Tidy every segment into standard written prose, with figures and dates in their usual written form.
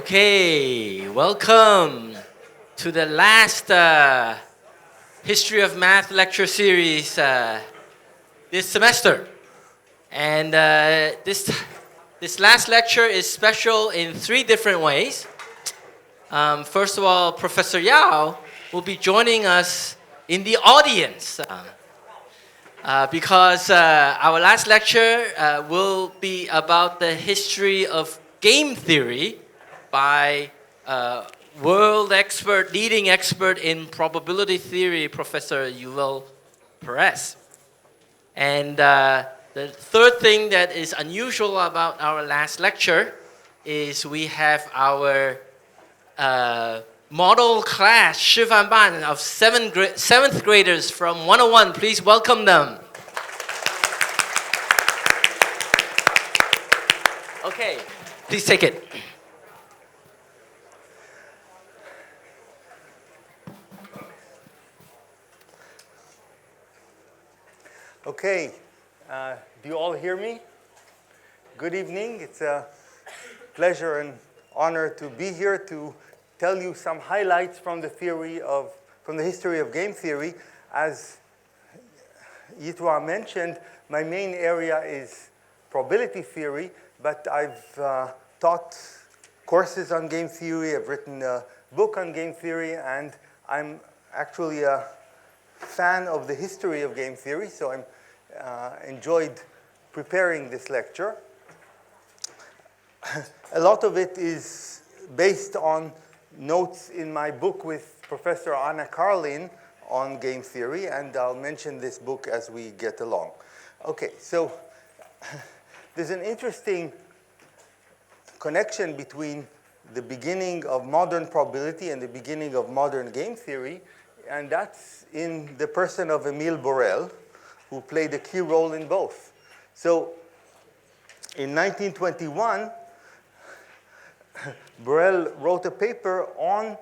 Okay, welcome to the last History of Math lecture series this semester. And this last lecture is special in three different ways. First of all, Professor Yao will be joining us in the audience because our last lecture will be about the history of game theory by world expert, leading expert in probability theory, Professor Yuval Peres. And the third thing that is unusual about our last lecture is we have our model class, Shifan Ban, of seventh graders from 101. Please welcome them. Okay, please take it. Okay, do you all hear me? Good evening. It's a pleasure and honor to be here to tell you some highlights from the history of game theory. As Yitwa mentioned, my main area is probability theory, but I've taught courses on game theory. I've written a book on game theory, and I'm actually a fan of the history of game theory, so I'm enjoyed preparing this lecture. A lot of it is based on notes in my book with Professor Anna Karlin on game theory, and I'll mention this book as we get along. Okay, so there's an interesting connection between the beginning of modern probability and the beginning of modern game theory, and that's in the person of Emile Borel, who played a key role in both. So in 1921, Borel wrote a paper on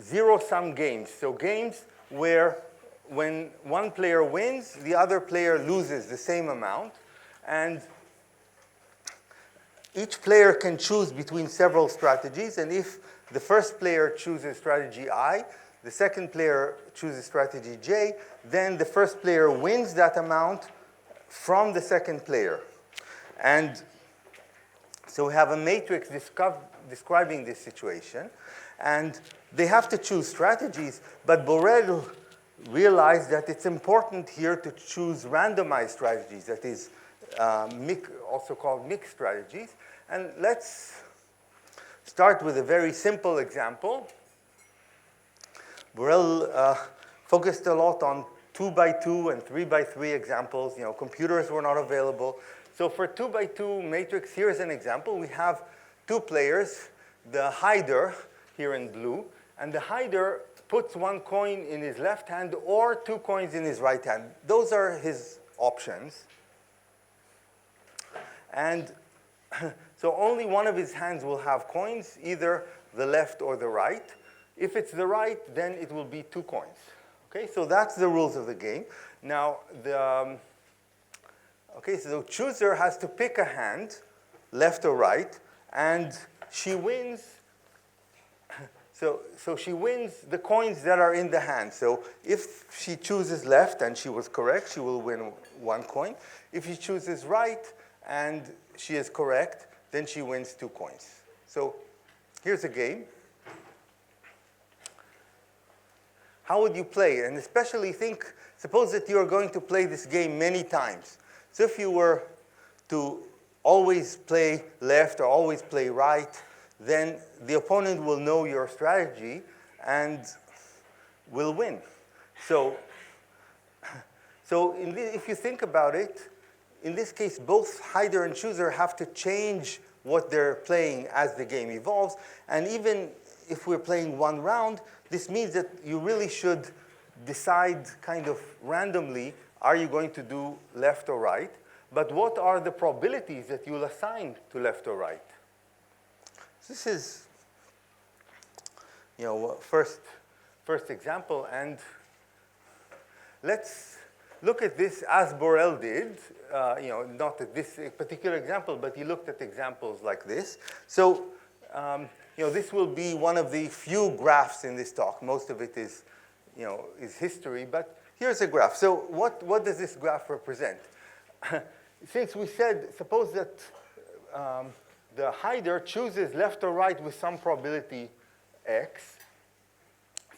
zero-sum games. So games where when one player wins, the other player loses the same amount. And each player can choose between several strategies. And if the first player chooses strategy I, the second player chooses strategy J, then the first player wins that amount from the second player. And so we have a matrix describing this situation. And they have to choose strategies, but Borel realized that it's important here to choose randomized strategies, that is, also called mixed strategies. And let's start with a very simple example. Borel focused a lot on 2x2 and 3x3 examples. Computers were not available. So for 2x2 matrix, here's an example. We have two players, the hider here in blue, and the hider puts one coin in his left hand or two coins in his right hand. Those are his options. And so only one of his hands will have coins, either the left or the right. If it's the right, then it will be two coins. Okay, so that's the rules of the game. Now, so the chooser has to pick a hand, left or right, and she wins. So she wins the coins that are in the hand. So if she chooses left and she was correct, she will win one coin. If she chooses right and she is correct, then she wins two coins. So here's a game. How would you play? And especially suppose that you are going to play this game many times. So if you were to always play left or always play right, then the opponent will know your strategy and will win. So if you think about it, in this case, both hider and chooser have to change what they're playing as the game evolves. And even if we're playing one round, this means that you really should decide kind of randomly, are you going to do left or right? But what are the probabilities that you'll assign to left or right? This is, first example. And let's look at this as Borel did. Not at this particular example, but he looked at examples like this. So this will be one of the few graphs in this talk. Most of it is, is history, but here's a graph. So what does this graph represent? Since we said, suppose that the hider chooses left or right with some probability x,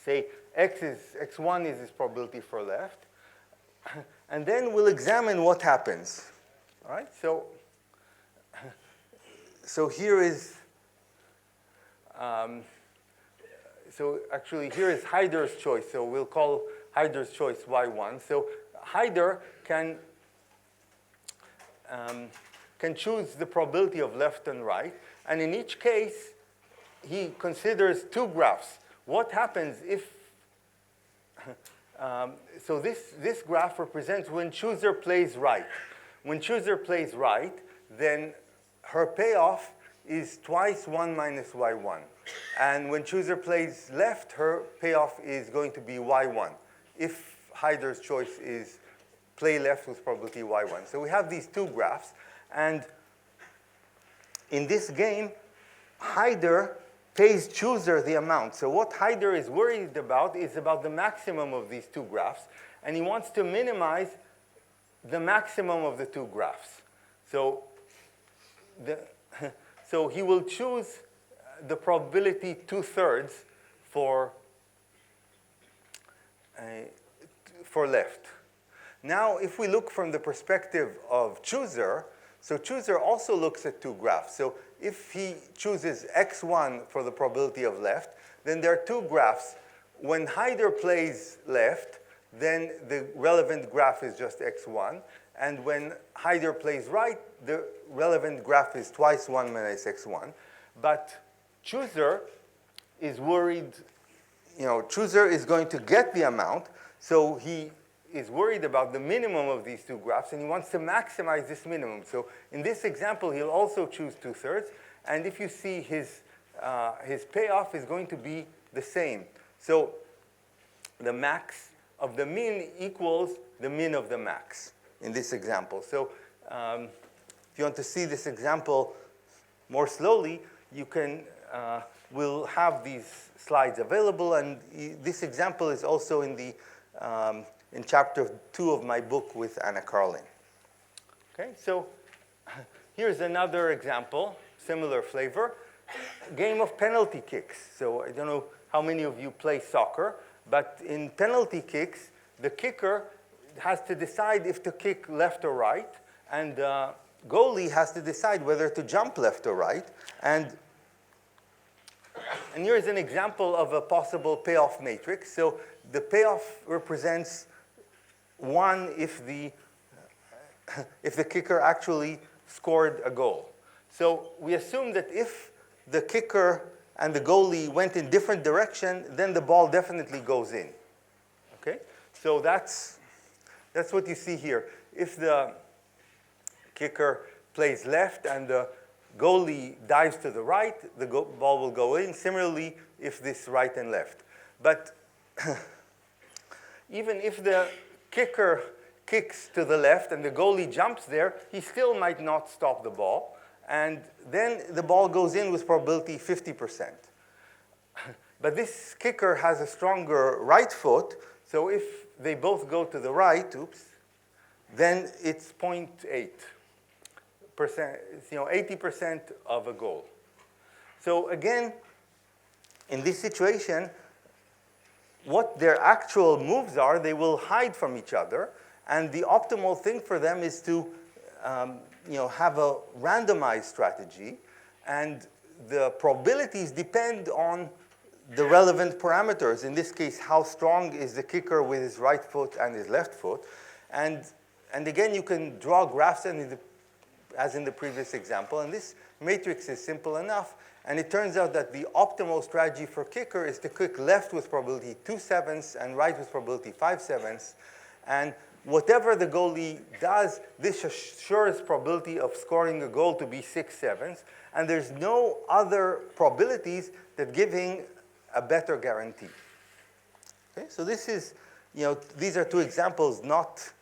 say x1 is its probability for left, and then we'll examine what happens. All right, so here is, so actually here is hider's choice. So we'll call hider's choice y1. So hider can choose the probability of left and right. And in each case, he considers two graphs. What happens if, so this graph represents when chooser plays right. When chooser plays right, then her payoff is twice 1 minus y1. And when chooser plays left, her payoff is going to be y1, if hider's choice is play left with probability y1. So we have these two graphs. And in this game, hider pays chooser the amount. So what hider is worried about is about the maximum of these two graphs. And he wants to minimize the maximum of the two graphs. So so he will choose the probability 2/3 for left. Now, if we look from the perspective of chooser, so chooser also looks at two graphs. So if he chooses x1 for the probability of left, then there are two graphs. When hider plays left, then the relevant graph is just x1. And when hider plays right, the relevant graph is twice 1 minus x1. But chooser is worried, chooser is going to get the amount. So he is worried about the minimum of these two graphs, and he wants to maximize this minimum. So in this example, he'll also choose 2/3. And if you see his payoff is going to be the same. So the max of the min equals the min of the max in this example. So if you want to see this example more slowly, you can, we'll have these slides available. And this example is also in the in chapter 2 of my book with Anna Carlin. Okay, so here's another example, similar flavor. Game of penalty kicks. So I don't know how many of you play soccer, but in penalty kicks, the kicker has to decide if to kick left or right, and the goalie has to decide whether to jump left or right. And here's an example of a possible payoff matrix. So the payoff represents 1 if the kicker actually scored a goal. So we assume that if the kicker and the goalie went in different direction, then the ball definitely goes in. Okay? So that's what you see here. If the kicker plays left and the goalie dives to the right, the ball will go in. Similarly, if this right and left. But even if the kicker kicks to the left and the goalie jumps there, he still might not stop the ball. And then the ball goes in with probability 50%. But this kicker has a stronger right foot, so if they both go to the right, then it's 0.8%, 80% of a goal. So again, in this situation, what their actual moves are, they will hide from each other. And the optimal thing for them is to have a randomized strategy. And the probabilities depend on the relevant parameters. In this case, how strong is the kicker with his right foot and his left foot. And again, you can draw graphs as in the previous example. And this matrix is simple enough. And it turns out that the optimal strategy for kicker is to kick left with probability 2/7 and right with probability 5/7. And whatever the goalie does, this assures probability of scoring a goal to be 6/7. And there's no other probabilities that giving a better guarantee. Okay, so this is, these are two examples, not,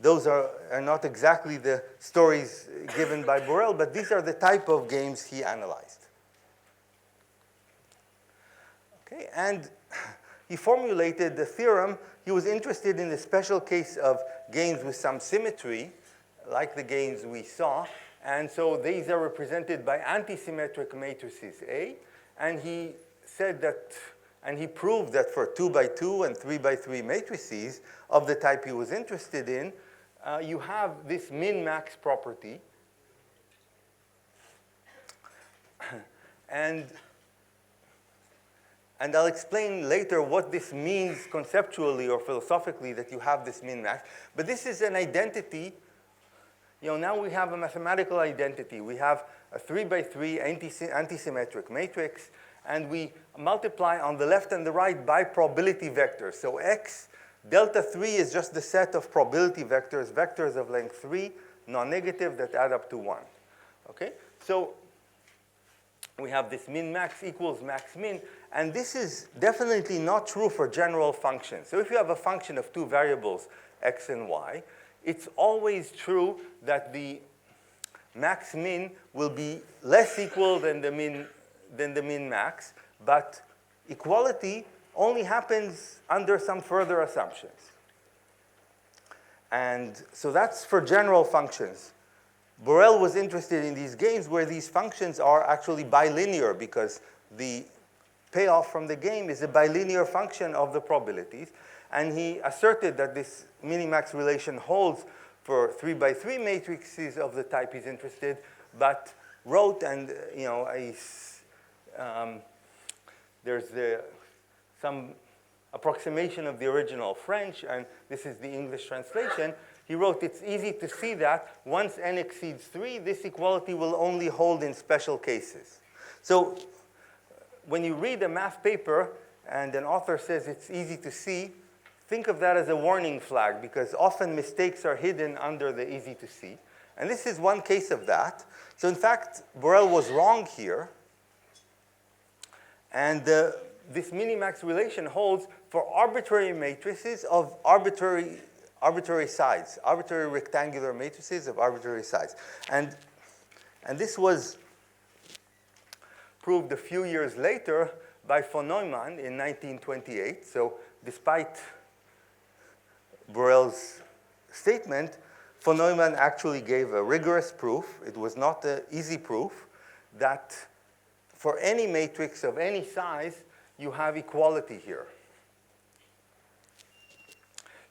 those are not exactly the stories given by Borel, but these are the type of games he analyzed. Okay, and he formulated the theorem. He was interested in the special case of games with some symmetry, like the games we saw. And so these are represented by antisymmetric matrices A. And he said that, and he proved that for 2 by 2 and 3 by 3 matrices of the type he was interested in, you have this min-max property. And I'll explain later what this means conceptually or philosophically, that you have this min-max. But this is an identity. Now we have a mathematical identity. We have a 3 by 3 antisymmetric matrix, and we multiply on the left and the right by probability vectors. So x, delta 3 is just the set of probability vectors, vectors of length 3, non-negative, that add up to 1. Okay? So we have this min-max equals max-min, and this is definitely not true for general functions. So if you have a function of two variables, x and y, it's always true that the max-min will be less equal than the min-max, but equality only happens under some further assumptions. And so that's for general functions. Borel was interested in these games where these functions are actually bilinear, because the payoff from the game is a bilinear function of the probabilities. And he asserted that this minimax relation holds for 3 by 3 matrices of the type he's interested, but wrote, and there's some approximation of the original French, and this is the English translation. He wrote, it's easy to see that once n exceeds 3, this equality will only hold in special cases. So when you read a math paper and an author says it's easy to see, think of that as a warning flag, because often mistakes are hidden under the easy to see. And this is one case of that. So in fact, Borel was wrong here. And this minimax relation holds for arbitrary matrices of arbitrary size, arbitrary rectangular matrices of arbitrary size. And this was proved a few years later by von Neumann in 1928. So despite Borel's statement, von Neumann actually gave a rigorous proof. It was not an easy proof that for any matrix of any size, you have equality here.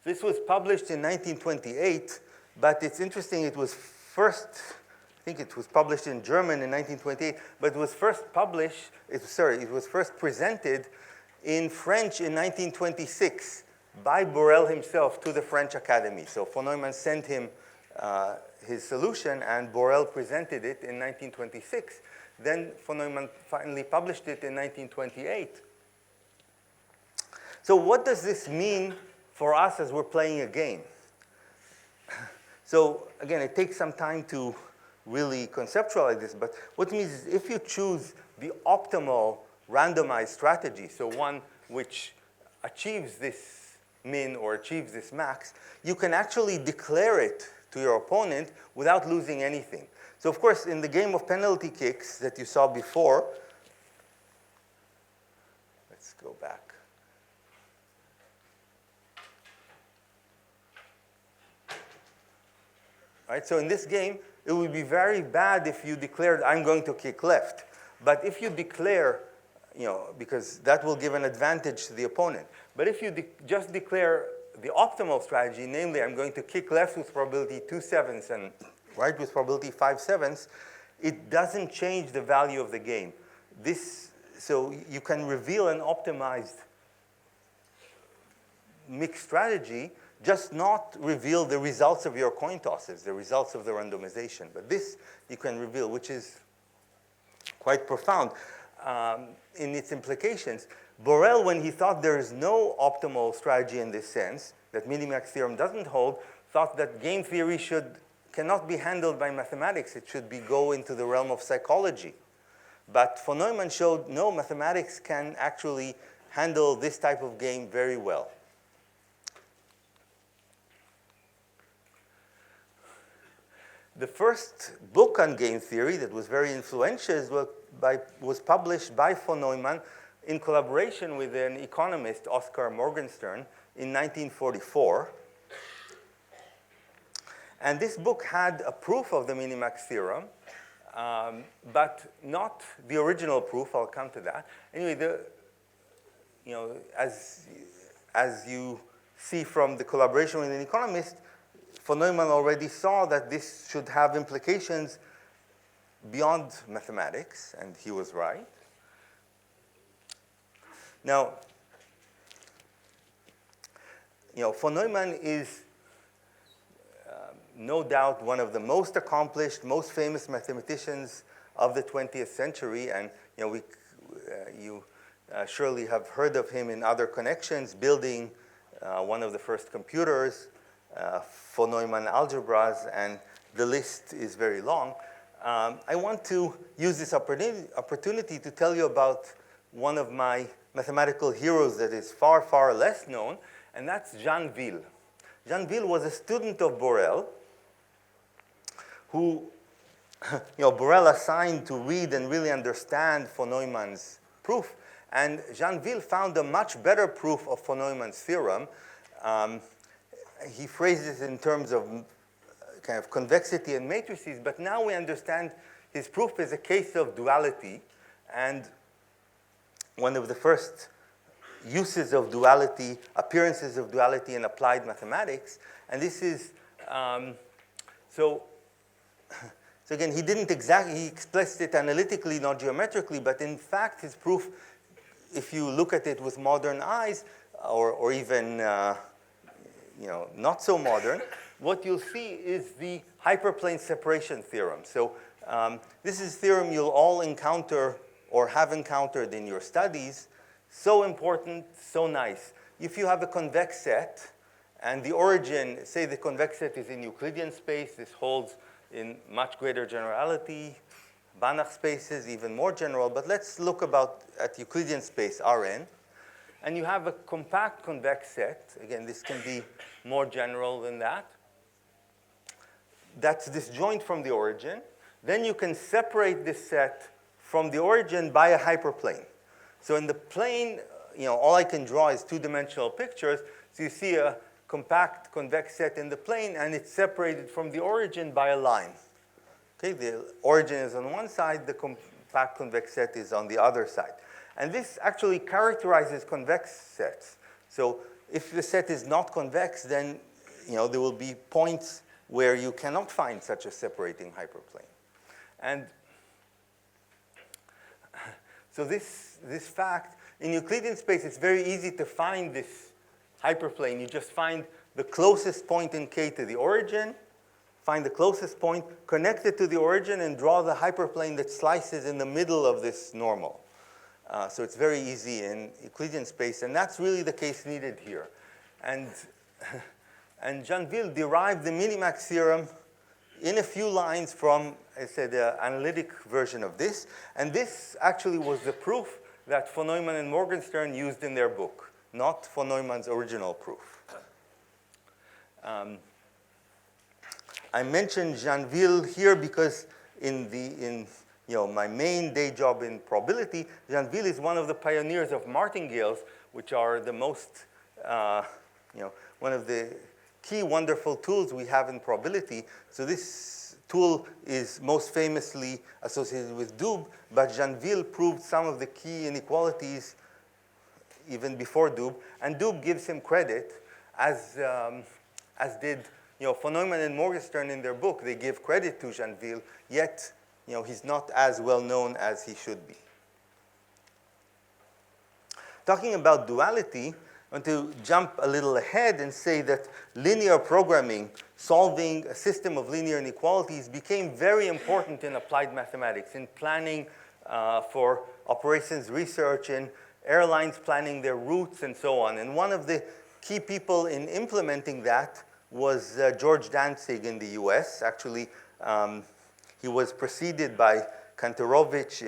This was published in 1928, but it's interesting, it was first, I think it was published in German in 1928, but it was first published, it was first presented in French in 1926 by Borel himself to the French Academy. So von Neumann sent him his solution, and Borel presented it in 1926. Then von Neumann finally published it in 1928. So what does this mean for us as we're playing a game? So again, it takes some time to really conceptualize this, but what it means is if you choose the optimal randomized strategy, so one which achieves this min or achieves this max, you can actually declare it to your opponent without losing anything. So of course, in the game of penalty kicks that you saw before, let's go back. Right, so in this game, it would be very bad if you declared, I'm going to kick left. But if you declare, because that will give an advantage to the opponent. But if you just declare the optimal strategy, namely, I'm going to kick left with probability 2/7 and right with probability 5/7, it doesn't change the value of the game. So you can reveal an optimized mixed strategy, just not reveal the results of your coin tosses, the results of the randomization. But this you can reveal, which is quite profound in its implications. Borel, when he thought there is no optimal strategy in this sense, that minimax theorem doesn't hold, thought that game theory cannot be handled by mathematics. It should go into the realm of psychology. But von Neumann showed, no, mathematics can actually handle this type of game very well. The first book on game theory that was very influential was published by von Neumann in collaboration with an economist, Oskar Morgenstern, in 1944. And this book had a proof of the minimax theorem, but not the original proof. I'll come to that. Anyway, as you see from the collaboration with an economist, von Neumann already saw that this should have implications beyond mathematics, and he was right. Now, von Neumann is no doubt one of the most accomplished, most famous mathematicians of the 20th century, and you surely have heard of him in other connections, building one of the first computers, von Neumann algebras, and the list is very long. I want to use this opportunity to tell you about one of my mathematical heroes that is far, far less known, and that's Jean Ville. Jean Ville was a student of Borel, who Borel assigned to read and really understand von Neumann's proof. And Jean Ville found a much better proof of von Neumann's theorem. He phrased it in terms of kind of convexity and matrices, but now we understand his proof is a case of duality. And one of the first uses of duality, appearances of duality in applied mathematics. And this is, so again, he didn't exactly, he expressed it analytically, not geometrically, but in fact, his proof, if you look at it with modern eyes, or even, not so modern, what you'll see is the hyperplane separation theorem. So this is a theorem you'll all encounter or have encountered in your studies. So important, so nice. If you have a convex set, and the origin, say the convex set is in Euclidean space, this holds in much greater generality, Banach spaces, even more general, but let's look at Euclidean space, Rn. And you have a compact convex set. Again, this can be more general than that. That's disjoint from the origin. Then you can separate this set from the origin by a hyperplane. So in the plane, all I can draw is two-dimensional pictures. So you see a compact convex set in the plane, and it's separated from the origin by a line. Okay, the origin is on one side, the compact convex set is on the other side. And this actually characterizes convex sets. So if the set is not convex, then there will be points where you cannot find such a separating hyperplane. And so this fact, in Euclidean space, it's very easy to find this hyperplane. You just find the closest point in K to the origin, find the closest point, connect it to the origin, and draw the hyperplane that slices in the middle of this normal. So it's very easy in Euclidean space, and that's really the case needed here. And Jean Ville derived the minimax theorem in a few lines from, I said, the analytic version of this. And this actually was the proof that von Neumann and Morgenstern used in their book, not von Neumann's original proof. I mentioned Jean Ville here because in my main day job in probability, Jean Ville is one of the pioneers of martingales, which are the most, one of the key wonderful tools we have in probability. So this tool is most famously associated with Doob, but Jean Ville proved some of the key inequalities even before Doob, and Doob gives him credit, as did von Neumann and Morgenstern in their book. They give credit to Jean Ville, yet he's not as well known as he should be. Talking about duality, I want to jump a little ahead and say that linear programming, solving a system of linear inequalities, became very important in applied mathematics, in planning for operations research, in airlines planning their routes, and so on. And one of the key people in implementing that was George Dantzig in the US. Actually, he was preceded by Kantorovich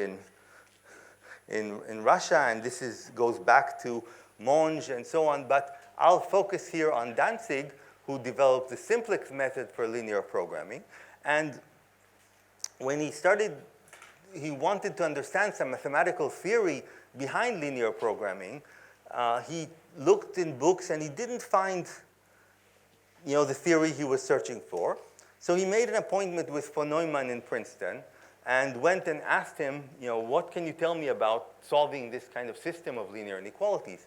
in Russia, and this goes back to Monge and so on. But I'll focus here on Dantzig, who developed the simplex method for linear programming. And when he wanted to understand some mathematical theory behind linear programming. He looked in books and he didn't find the theory he was searching for. So he made an appointment with von Neumann in Princeton and went and asked him, what can you tell me about solving this kind of system of linear inequalities?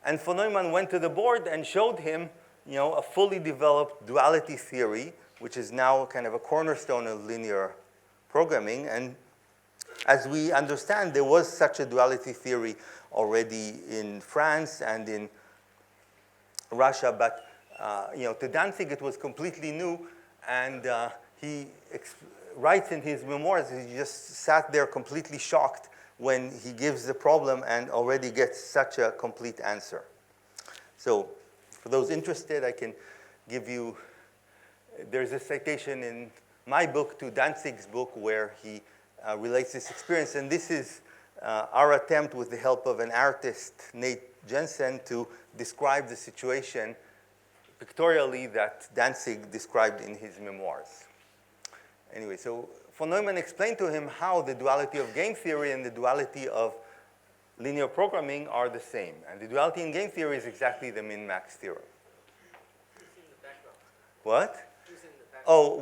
And von Neumann went to the board and showed him a fully developed duality theory, which is now kind of a cornerstone of linear programming. And as we understand, there was such a duality theory already in France and in Russia, but to Danzig it was completely new, and he writes in his memoirs he just sat there completely shocked when he gives the problem and already gets such a complete answer. So for those interested, I can give you, there's a citation in my book to Danzig's book where he relates this experience, and this is our attempt with the help of an artist, Nate Jensen, to describe the situation pictorially that Danzig described in his memoirs. Anyway, so von Neumann explained to him how the duality of game theory and the duality of linear programming are the same. And the duality in game theory is exactly the min-max theorem. Who's in the background? What? Who's in the background? Oh,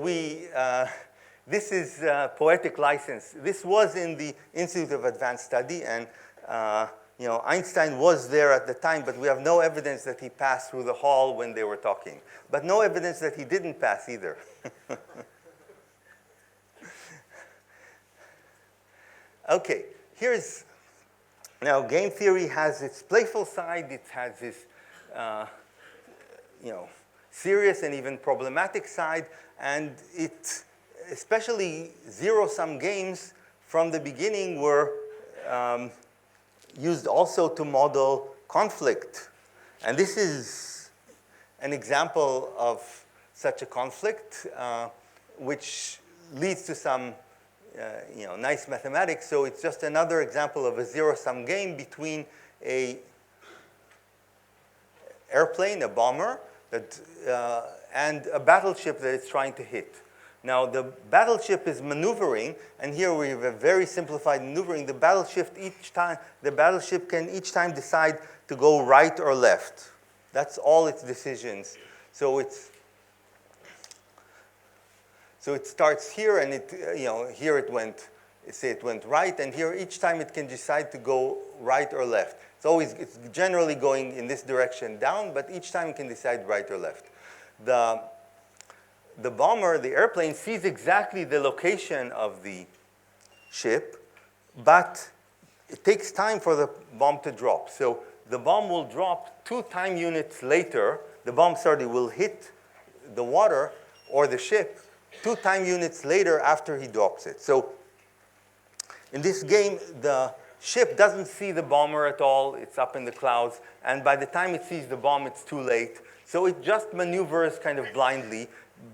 this is poetic license. This was in the Institute of Advanced Study, and Einstein was there at the time, but we have no evidence that he passed through the hall when they were talking. But no evidence that he didn't pass either. Okay, now game theory has its playful side, it has its serious and even problematic side, and especially zero-sum games from the beginning were used also to model conflict. And this is an example of such a conflict, which leads to some nice mathematics. So it's just another example of a zero-sum game between an airplane, a bomber, and a battleship that it's trying to hit. Now, the battleship is maneuvering, and here we have a very simplified maneuvering. The battleship can each time decide to go right or left. That's all its decisions. So it starts here, and here it went right, and here each time it can decide to go right or left. It's generally going in this direction down, but each time it can decide right or left. The bomber, the airplane, sees exactly the location of the ship, but it takes time for the bomb to drop. So the bomb will drop 2 time units later. The bomb, will hit the water or the ship 2 time units later after he drops it. So in this game, the ship doesn't see the bomber at all. It's up in the clouds. And by the time it sees the bomb, it's too late. So it just maneuvers kind of blindly,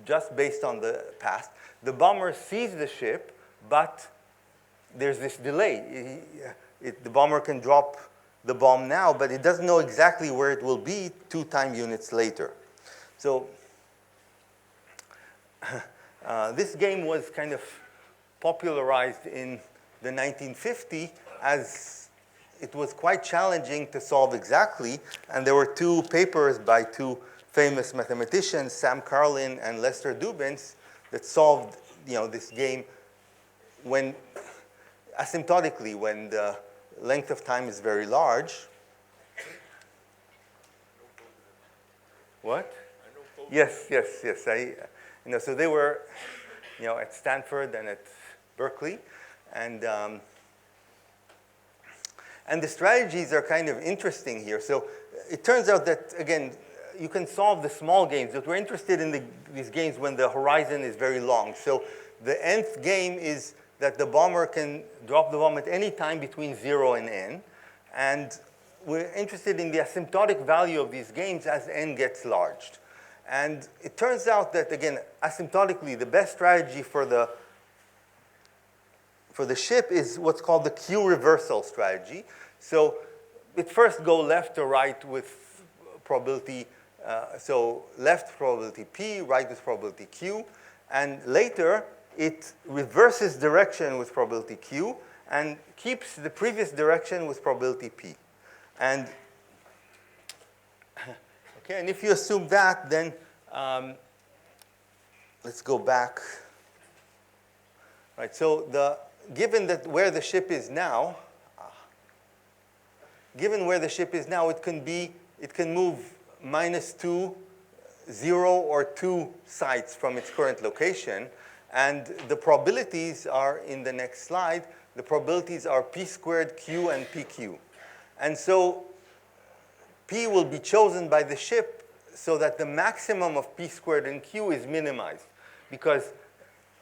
just based on the past. The bomber sees the ship, but there's this delay. The bomber can drop the bomb now, but it doesn't know exactly where it will be 2 time units later. So this game was kind of popularized in the 1950s as it was quite challenging to solve exactly. And there were 2 papers by 2 famous mathematicians, Sam Carlin and Lester Dubins, that solved this game asymptotically when the length of time is very large. What? Yes. So they were, at Stanford and at Berkeley, and the strategies are kind of interesting here. So it turns out that, again, you can solve the small games, but we're interested in these games when the horizon is very long. So the nth game is that the bomber can drop the bomb at any time between 0 and n. And we're interested in the asymptotic value of these games as n gets large. And it turns out that, again, asymptotically, the best strategy for the ship is what's called the Q reversal strategy. So it first go left or right with probability, so left probability P, right with probability Q. And later, it reverses direction with probability Q and keeps the previous direction with probability P. And okay, and if you assume that, then let's go back. Right, so given that where the ship is now, it can move -2, 0, or 2 sites from its current location. And the probabilities are in the next slide. The probabilities are P squared Q and PQ. And so P will be chosen by the ship so that the maximum of P squared and Q is minimized. Because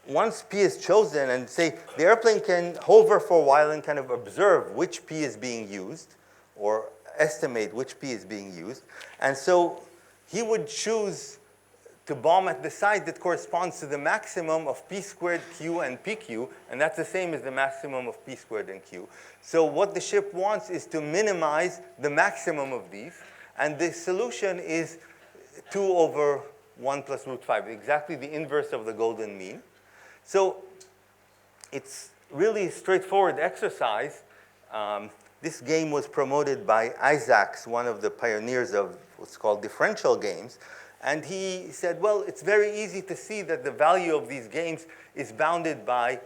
once P is chosen, and say the airplane can hover for a while and kind of observe which P is being used, or estimate which P is being used. And so he would choose to bomb at the site that corresponds to the maximum of P squared Q and PQ, and that's the same as the maximum of P squared and Q. So what the ship wants is to minimize the maximum of these, and the solution is 2 over 1 plus root 5, exactly the inverse of the golden mean. So it's really a straightforward exercise. This game was promoted by Isaacs, one of the pioneers of what's called differential games. And he said, well, it's very easy to see that the value of these games is bounded by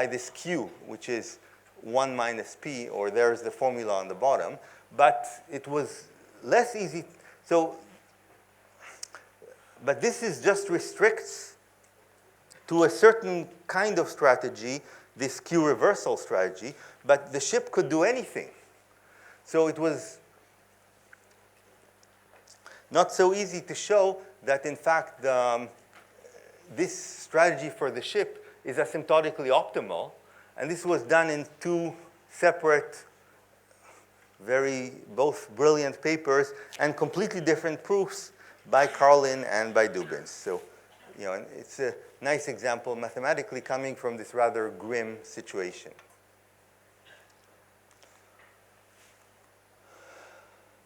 this Q, which is 1 minus P, or there's the formula on the bottom. But it was less easy. But this just restricts to a certain kind of strategy, this Q reversal strategy, but the ship could do anything. So it was not so easy to show that, in fact, this strategy for the ship is asymptotically optimal. And this was done in 2 separate, both brilliant papers and completely different proofs by Carlin and by Dubins. So, it's a nice example mathematically coming from this rather grim situation.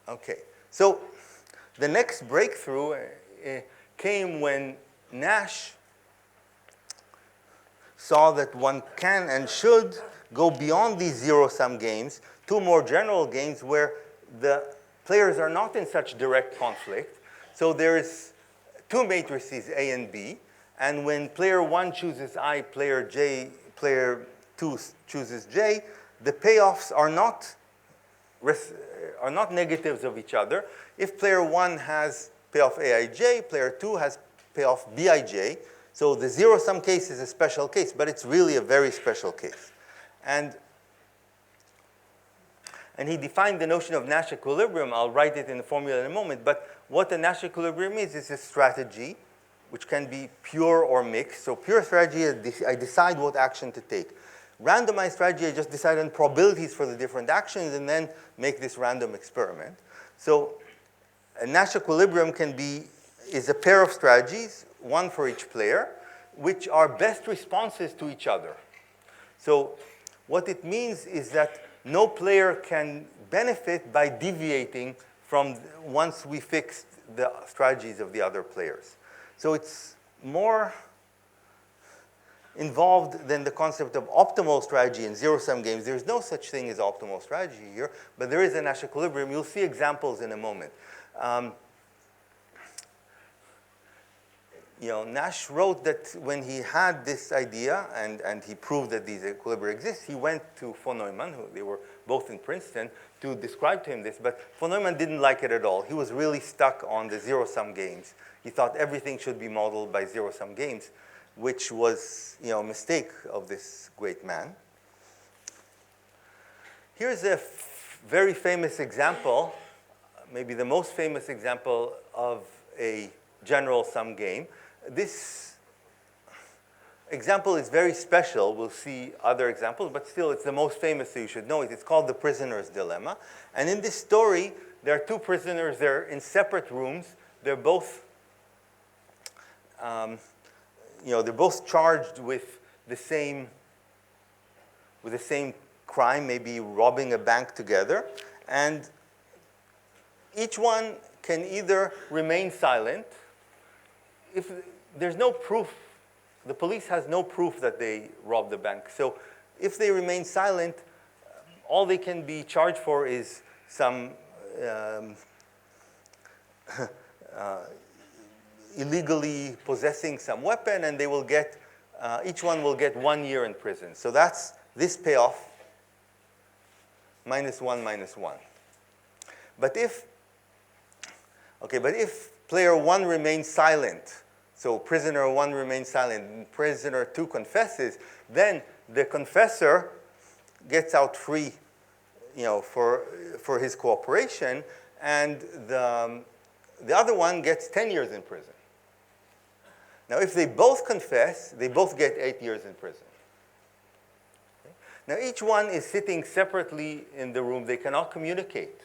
Okay, so the next breakthrough came when Nash saw that one can and should go beyond these zero-sum games to more general games where the players are not in such direct conflict. So there's 2 matrices, A and B, and when player 1 chooses I, player 2 chooses J, the payoffs are not negatives of each other. If player 1 has payoff Aij, player 2 has payoff Bij. So the zero-sum case is a special case, but it's really a very special case. And he defined the notion of Nash equilibrium. I'll write it in the formula in a moment. But what a Nash equilibrium is a strategy which can be pure or mixed. So pure strategy, I decide what action to take. Randomized strategy, I just decide on probabilities for the different actions and then make this random experiment. So a Nash equilibrium is a pair of strategies, one for each player, which are best responses to each other. So what it means is that no player can benefit by deviating from once we fixed the strategies of the other players. So it's more involved than the concept of optimal strategy in zero-sum games. There's no such thing as optimal strategy here, but there is a Nash equilibrium. You'll see examples in a moment. Nash wrote that when he had this idea and he proved that these equilibria exist, he went to von Neumann, they were both in Princeton, to describe to him this. But von Neumann didn't like it at all. He was really stuck on the zero-sum games. He thought everything should be modeled by zero-sum games, which was a mistake of this great man. Here's a very famous example, maybe the most famous example of a general sum game. This example is very special. We'll see other examples, but still it's the most famous, so you should know it. It's called the prisoner's dilemma. And in this story, there are 2 prisoners. They're in separate rooms. They're both they're both charged with the same crime, maybe robbing a bank together. And each one can either remain silent. If there's no proof the police has no proof that they robbed the bank. So if they remain silent, all they can be charged for is some illegally possessing some weapon, and they will get, each one will get 1 year in prison. So that's this payoff, -1, -1. But if player 1 remains silent, so prisoner 1 remains silent, and prisoner 2 confesses, then the confessor gets out free, for his cooperation, and the other one gets 10 years in prison. Now, if they both confess, they both get 8 years in prison. Okay? Now, each one is sitting separately in the room. They cannot communicate.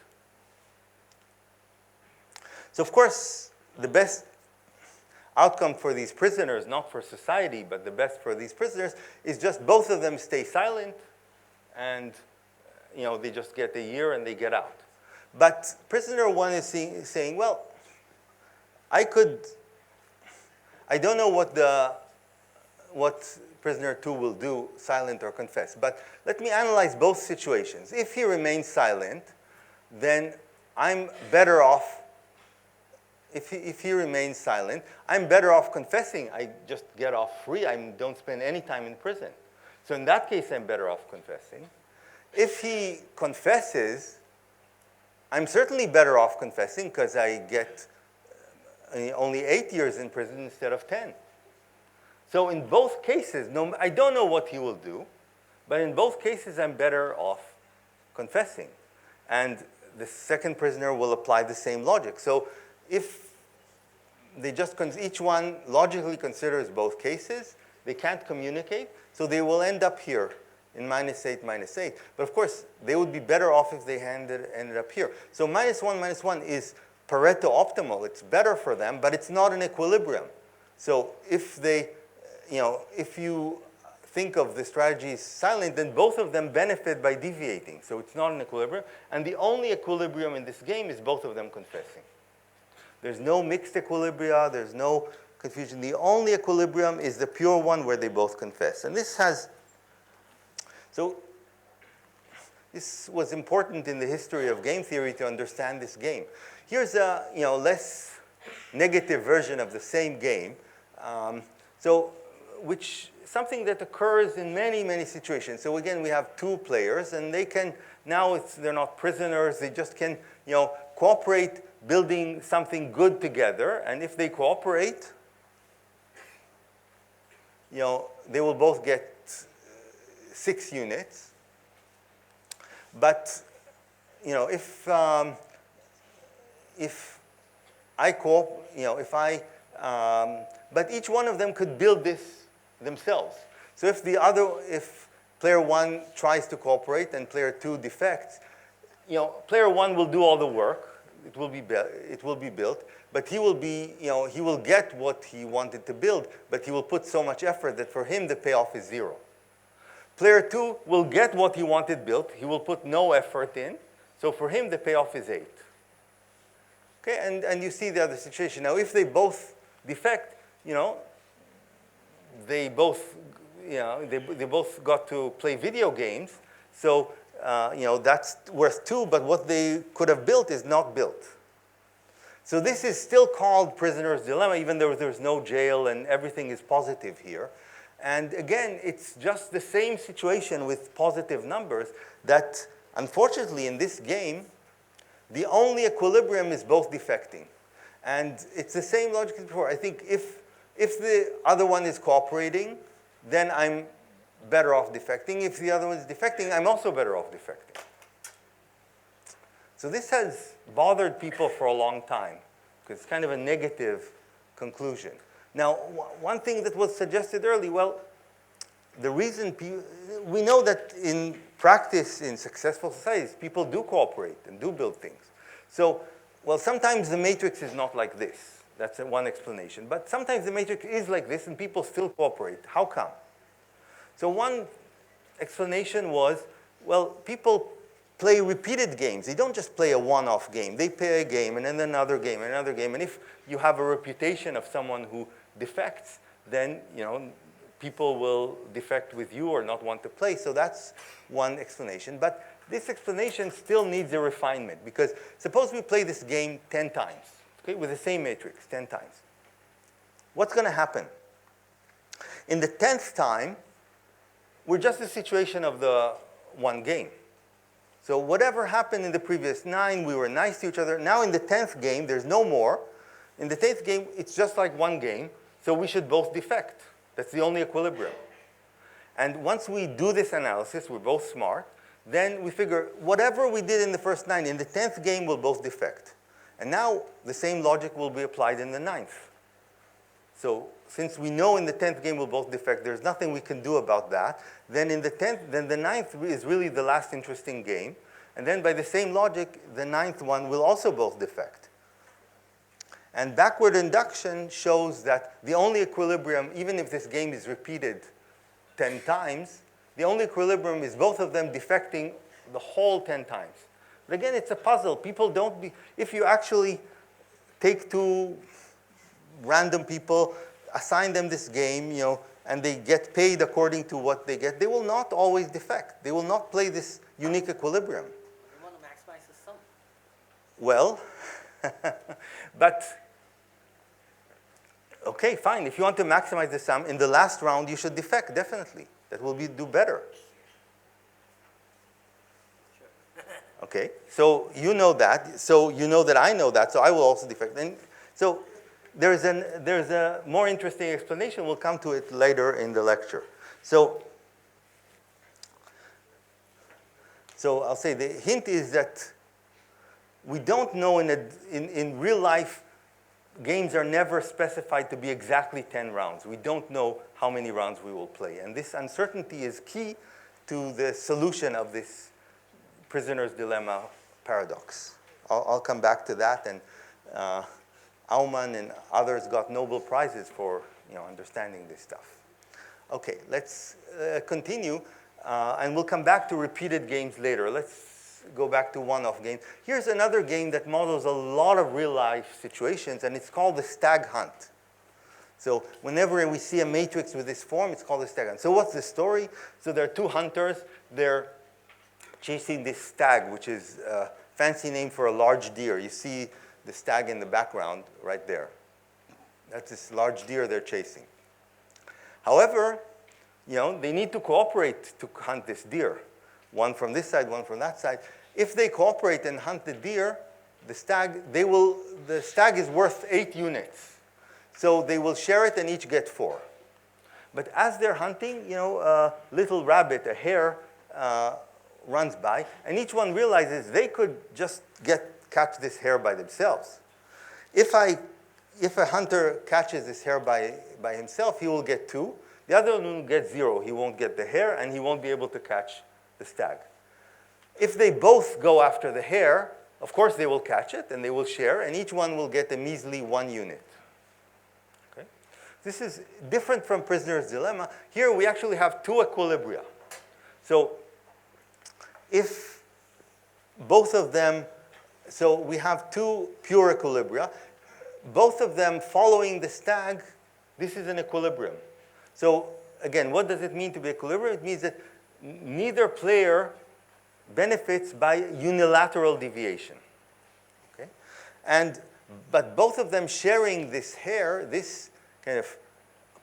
So, of course, the best outcome for these prisoners, not for society, but the best for these prisoners, is just both of them stay silent, and they just get a year and they get out. But prisoner 1 is saying, well, I don't know what prisoner 2 will do, silent or confess. But let me analyze both situations. If he remains silent, then I'm better off. If he remains silent, I'm better off confessing. I just get off free. I don't spend any time in prison. So in that case, I'm better off confessing. If he confesses, I'm certainly better off confessing because I get only 8 years in prison instead of 10. So in both cases, I don't know what he will do, but in both cases, I'm better off confessing. And the second prisoner will apply the same logic. So if they just, each one logically considers both cases, they can't communicate, so they will end up here in -8, -8. But of course, they would be better off if they ended up here. So -1, -1 is Pareto optimal. It's better for them, but it's not an equilibrium. So if if you think of the strategy as silent, then both of them benefit by deviating. So it's not an equilibrium. And the only equilibrium in this game is both of them confessing. There's no mixed equilibria. There's no confusion. The only equilibrium is the pure one where they both confess. And this was important in the history of game theory to understand this game. Here's a less negative version of the same game. Something that occurs in many, many situations. So again, we have two players, and they can, they're not prisoners. They just can, cooperate, building something good together. And if they cooperate, they will both get 6 units. But, if but each one of them could build this themselves. So if player 1 tries to cooperate and player 2 defects, player 1 will do all the work. It will be built, but he will get what he wanted to build, but he will put so much effort that for him the payoff is 0. Player 2 will get what he wanted built. He will put no effort in, so for him the payoff is 8. Okay, and you see the other situation. Now, if they both defect, they both got to play video games. So that's worth 2, but what they could have built is not built. So this is still called prisoner's dilemma, even though there's no jail and everything is positive here. And again, it's just the same situation with positive numbers that, unfortunately, in this game, the only equilibrium is both defecting. And it's the same logic as before. I think if the other one is cooperating, then I'm better off defecting. If the other one is defecting, I'm also better off defecting. So this has bothered people for a long time, because it's kind of a negative conclusion. Now, one thing that was suggested early, well, the reason we know that in practice, in successful societies, people do cooperate and do build things. So, well, sometimes the matrix is not like this. That's one explanation. But sometimes the matrix is like this, and people still cooperate. How come? So one explanation was, well, people play repeated games. They don't just play a one-off game. They play a game, and then another game, and another game. And if you have a reputation of someone who defects, then people will defect with you or not want to play. So that's one explanation. But this explanation still needs a refinement, because suppose we play this game 10 times, okay, with the same matrix 10 times. What's going to happen? In the 10th time, we're just a situation of the one game. So whatever happened in the previous 9, we were nice to each other. Now in the 10th game, there's no more. In the 10th game, it's just like one game, so we should both defect. That's the only equilibrium. And once we do this analysis, we're both smart, then we figure whatever we did in the first 9, in the 10th game, we'll both defect. And now the same logic will be applied in the 9th. So since we know in the 10th game we'll both defect, there's nothing we can do about that. Then in the 10th, then the 9th is really the last interesting game. And then by the same logic, the 9th one will also both defect. And backward induction shows that the only equilibrium, even if this game is repeated 10 times, the only equilibrium is both of them defecting the whole 10 times. But again, it's a puzzle. People don't be, if you actually take 2 random people, assign them this game, and they get paid according to what they get, they will not always defect. They will not play this unique equilibrium. You want to maximize the sum. Well, but okay, fine. If you want to maximize the sum, in the last round you should defect, definitely. That will do better. Sure. Okay, so you know that. So you know that I know that, so I will also defect. And so there's a more interesting explanation. We'll come to it later in the lecture. So I'll say the hint is that we don't know in real life, games are never specified to be exactly 10 rounds. We don't know how many rounds we will play. And this uncertainty is key to the solution of this prisoner's dilemma paradox. I'll come back to that. And Aumann and others got Nobel Prizes for understanding this stuff. Okay, let's continue. And we'll come back to repeated games later. Let's go back to one-off games. Here's another game that models a lot of real-life situations, and it's called the stag hunt. So whenever we see a matrix with this form, it's called the stag hunt. So what's the story? So there are 2 hunters. They're chasing this stag, which is a fancy name for a large deer. You see the stag in the background right there. That's this large deer they're chasing. However, they need to cooperate to hunt this deer. One from this side, one from that side. If they cooperate and hunt the deer, the stag is worth 8 units. So they will share it and each get 4. But as they're hunting, a little rabbit, a hare, runs by, and each one realizes they could just catch this hare by themselves. If a hunter catches this hare by himself, he will get 2. The other one will get 0. He won't get the hare, and he won't be able to catch the stag. If they both go after the hare, of course they will catch it, and they will share, and each one will get a measly 1 unit. Okay? This is different from prisoner's dilemma. Here we actually have 2 equilibria. So if both of them, so we have 2 pure equilibria, both of them following the stag, this is an equilibrium. So again, what does it mean to be equilibrium? It means that neither player benefits by unilateral deviation. Okay? But both of them sharing this hare, this kind of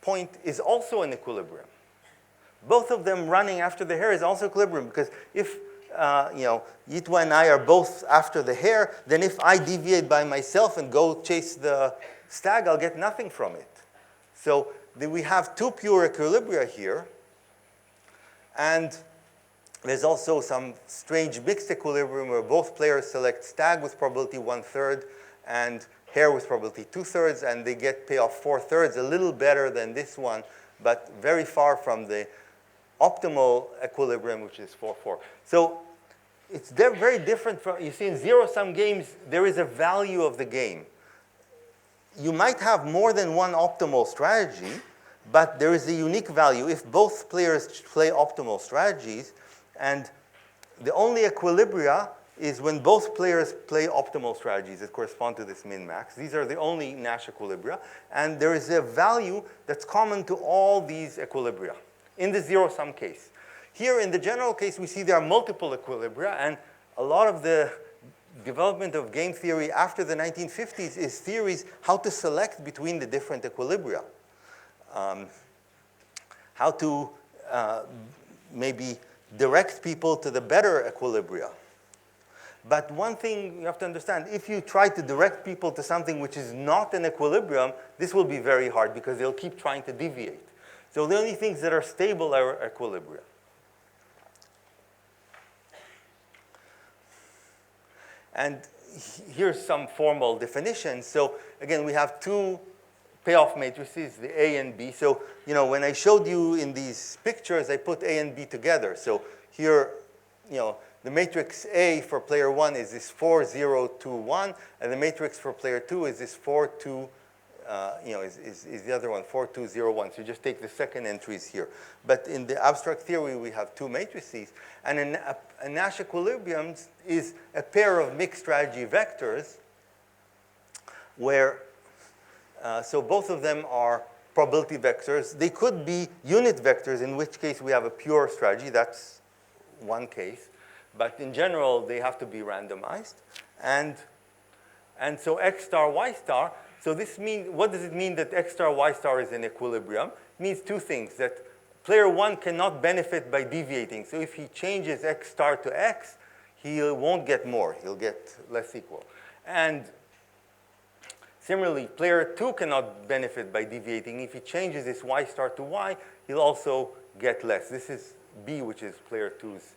point, is also an equilibrium. Both of them running after the hare is also equilibrium, because if Yitwa and I are both after the hare, then if I deviate by myself and go chase the stag, I'll get nothing from it. So we have 2 pure equilibria here. And there's also some strange mixed equilibrium where both players select stag with probability 1/3 and hare with probability 2/3, and they get payoff 4/3, a little better than this one, but very far from the optimal equilibrium, which is 4/4. So it's very different from, you see, in zero-sum games, there is a value of the game. You might have more than one optimal strategy, but there is a unique value if both players play optimal strategies, and the only equilibria is when both players play optimal strategies that correspond to this min-max. These are the only Nash equilibria. And there is a value that's common to all these equilibria in the zero-sum case. Here in the general case, we see there are multiple equilibria, and a lot of the development of game theory after the 1950s is theories how to select between the different equilibria. How to maybe direct people to the better equilibria. But one thing you have to understand, if you try to direct people to something which is not an equilibrium, this will be very hard because they'll keep trying to deviate. So the only things that are stable are equilibria. And here's some formal definitions. So again, we have two payoff matrices, the A and B. So when I showed you in these pictures, I put A and B together. So here, the matrix A for player 1 is this 4, 0, 2, 1, and the matrix for player 2 is this 4, 2, is the other one, 4, 2, 0, 1. So you just take the second entries here. But in the abstract theory, we have two matrices. And a Nash equilibrium is a pair of mixed strategy vectors where, so both of them are probability vectors. They could be unit vectors, in which case we have a pure strategy. That's one case. But in general, they have to be randomized. And so X star, Y star. So this means, what does it mean that X star, Y star is in equilibrium? It means two things, that player 1 cannot benefit by deviating. So if he changes X star to X, he won't get more. He'll get less equal. And similarly, player 2 cannot benefit by deviating. If he changes this Y star to Y, he'll also get less. This is B, which is player 2's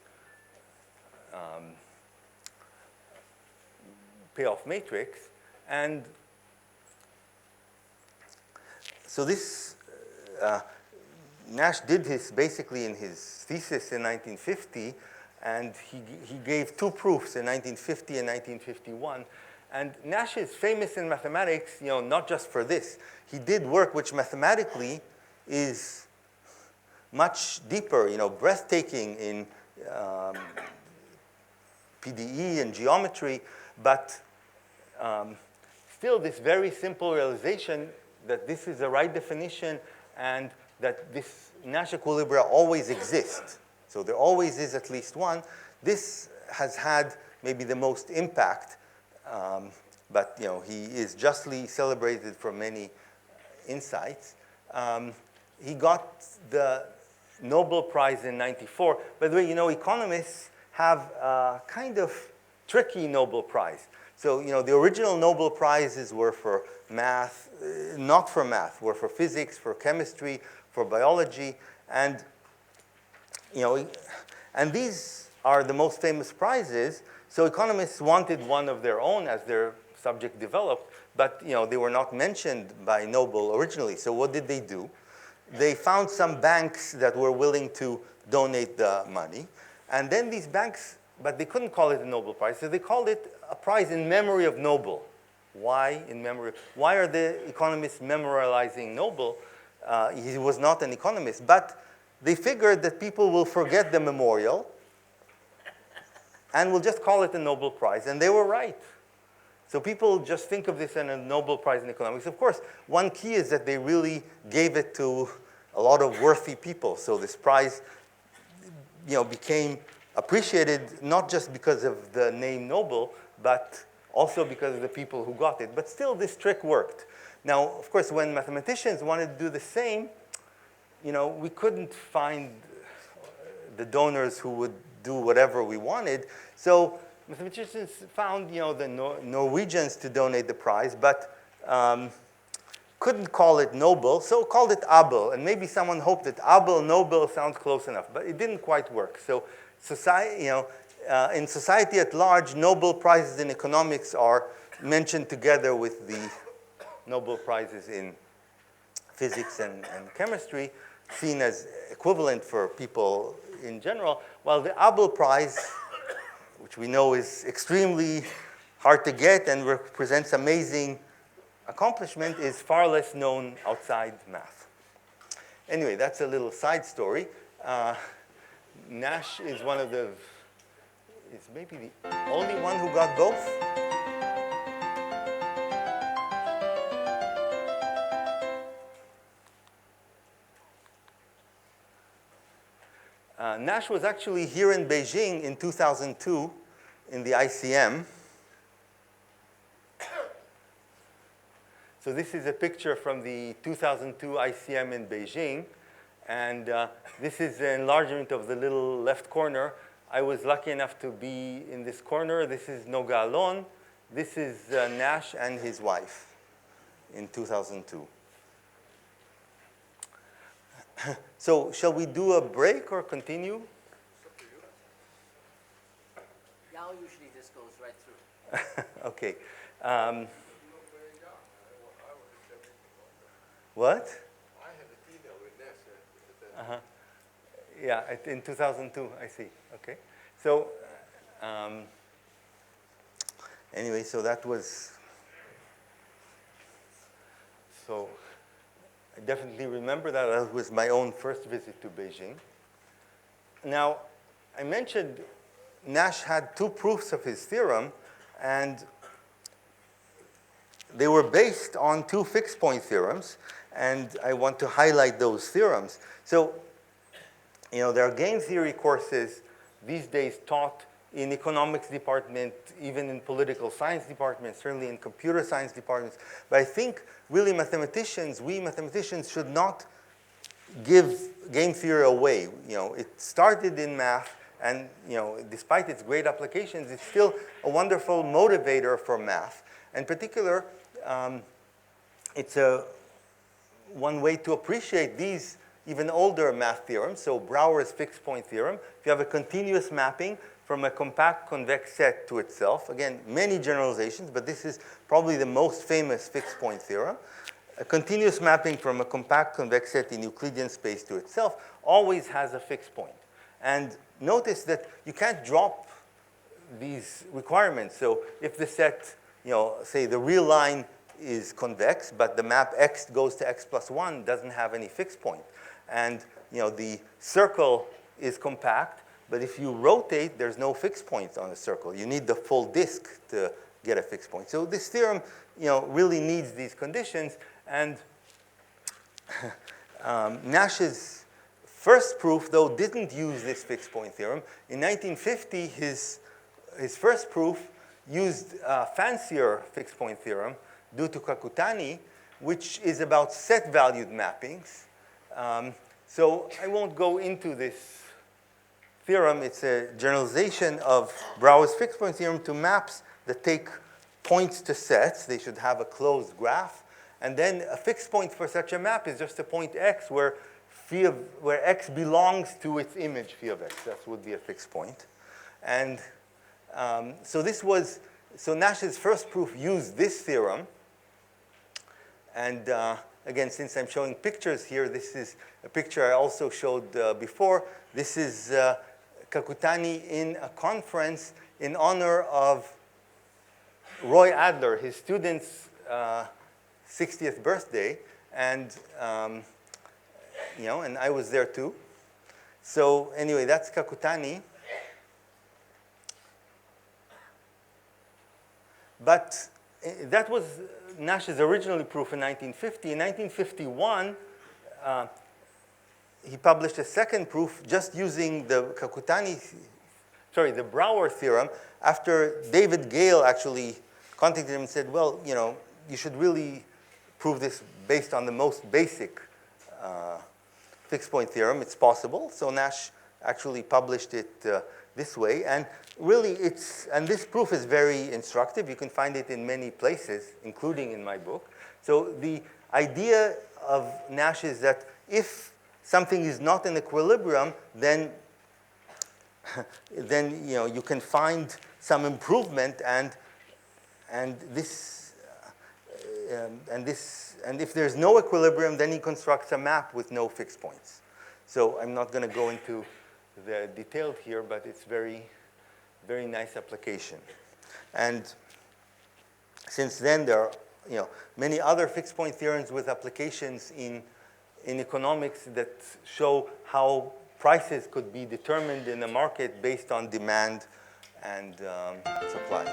payoff matrix. And so this, Nash did this basically in his thesis in 1950, and he gave two proofs in 1950 and 1951. And Nash is famous in mathematics, not just for this. He did work which mathematically is much deeper, breathtaking in PDE and geometry, but still this very simple realization that this is the right definition and that this Nash equilibria always exist. So there always is at least one. This has had maybe the most impact, but he is justly celebrated for many insights. He got the Nobel Prize in '94. By the way, economists have a kind of tricky Nobel Prize. So, the original Nobel Prizes were for math, not for math, were for physics, for chemistry, for biology, and, and these are the most famous prizes. So economists wanted one of their own as their subject developed, but, they were not mentioned by Nobel originally. So what did they do? They found some banks that were willing to donate the money. And then these banks, but they couldn't call it a Nobel Prize, so they called it a prize in memory of Nobel. Why in memory? Why are the economists memorializing Nobel? He was not an economist, but they figured that people will forget the memorial and will just call it a Nobel Prize, and they were right. So people just think of this as a Nobel Prize in economics. Of course, one key is that they really gave it to a lot of worthy people. So this prize, became appreciated not just because of the name Nobel, but also because of the people who got it. But still, this trick worked. Now, of course, when mathematicians wanted to do the same, we couldn't find the donors who would do whatever we wanted. So mathematicians found, the Norwegians to donate the prize, but couldn't call it Nobel, so called it Abel. And maybe someone hoped that Abel, Nobel sounds close enough, but it didn't quite work. So society, in society at large, Nobel Prizes in economics are mentioned together with the Nobel Prizes in physics and chemistry, seen as equivalent for people in general, while the Abel Prize, which we know is extremely hard to get and represents amazing accomplishment, is far less known outside math. Anyway, that's a little side story. Nash is one of the He's maybe the only one who got both. Nash was actually here in Beijing in 2002 in the ICM. So this is a picture from the 2002 ICM in Beijing. And this is an enlargement of the little left corner. I was lucky enough to be in this corner. This is Noga Alon. This is Nash and his wife in 2002. So shall we do a break or continue? Yao usually just goes right through. Okay. What? I have a female with Nash. Uh-huh. Yeah, in 2002, I see. Okay. So anyway, so that was, so I definitely remember that. That was my own first visit to Beijing. Now, I mentioned Nash had two proofs of his theorem, and they were based on two fixed point theorems, and I want to highlight those theorems. So, you know, there are game theory courses these days taught in economics department, even in political science departments, certainly in computer science departments. But I think really mathematicians, we mathematicians should not give game theory away. You know, it started in math, and you know, despite its great applications, it's still a wonderful motivator for math. In particular, it's one way to appreciate these even older math theorems. So Brouwer's fixed point theorem, if you have a continuous mapping from a compact convex set to itself, again, many generalizations, but this is probably the most famous fixed point theorem. A continuous mapping from a compact convex set in Euclidean space to itself always has a fixed point. And notice that you can't drop these requirements. So if the set, you know, say the real line is convex, but the map x goes to x plus 1 doesn't have any fixed point. And you know, the circle is compact, but if you rotate, there's no fixed point on the circle. You need the full disk to get a fixed point. So this theorem, you know, really needs these conditions. And Nash's first proof, though, didn't use this fixed point theorem. In 1950, his first proof used a fancier fixed point theorem due to Kakutani, which is about set-valued mappings. So I won't go into this theorem. It's a generalization of Brouwer's fixed point theorem to maps that take points to sets. They should have a closed graph. And then a fixed point for such a map is just a point x where x belongs to its image, phi of x. That would be a fixed point. And so Nash's first proof used this theorem. And again, since I'm showing pictures here, this is a picture I also showed before. This is Kakutani in a conference in honor of Roy Adler, his student's 60th birthday. And, you know, and I was there too. So anyway, that's Kakutani. But that was Nash's original proof in 1950. In 1951, he published a second proof just using the the Brouwer theorem, after David Gale actually contacted him and said, well, you know, you should really prove this based on the most basic fixed point theorem. It's possible. So Nash actually published it this way. And really, and this proof is very instructive. You can find it in many places, including in my book. So the idea of Nash is that if something is not in equilibrium, then you know, you can find some improvement, and if there's no equilibrium, then he constructs a map with no fixed points. So I'm not going to go into the detailed here, but it's very, very nice application. And since then, there are, you know, many other fixed point theorems with applications in economics that show how prices could be determined in the market based on demand and supply.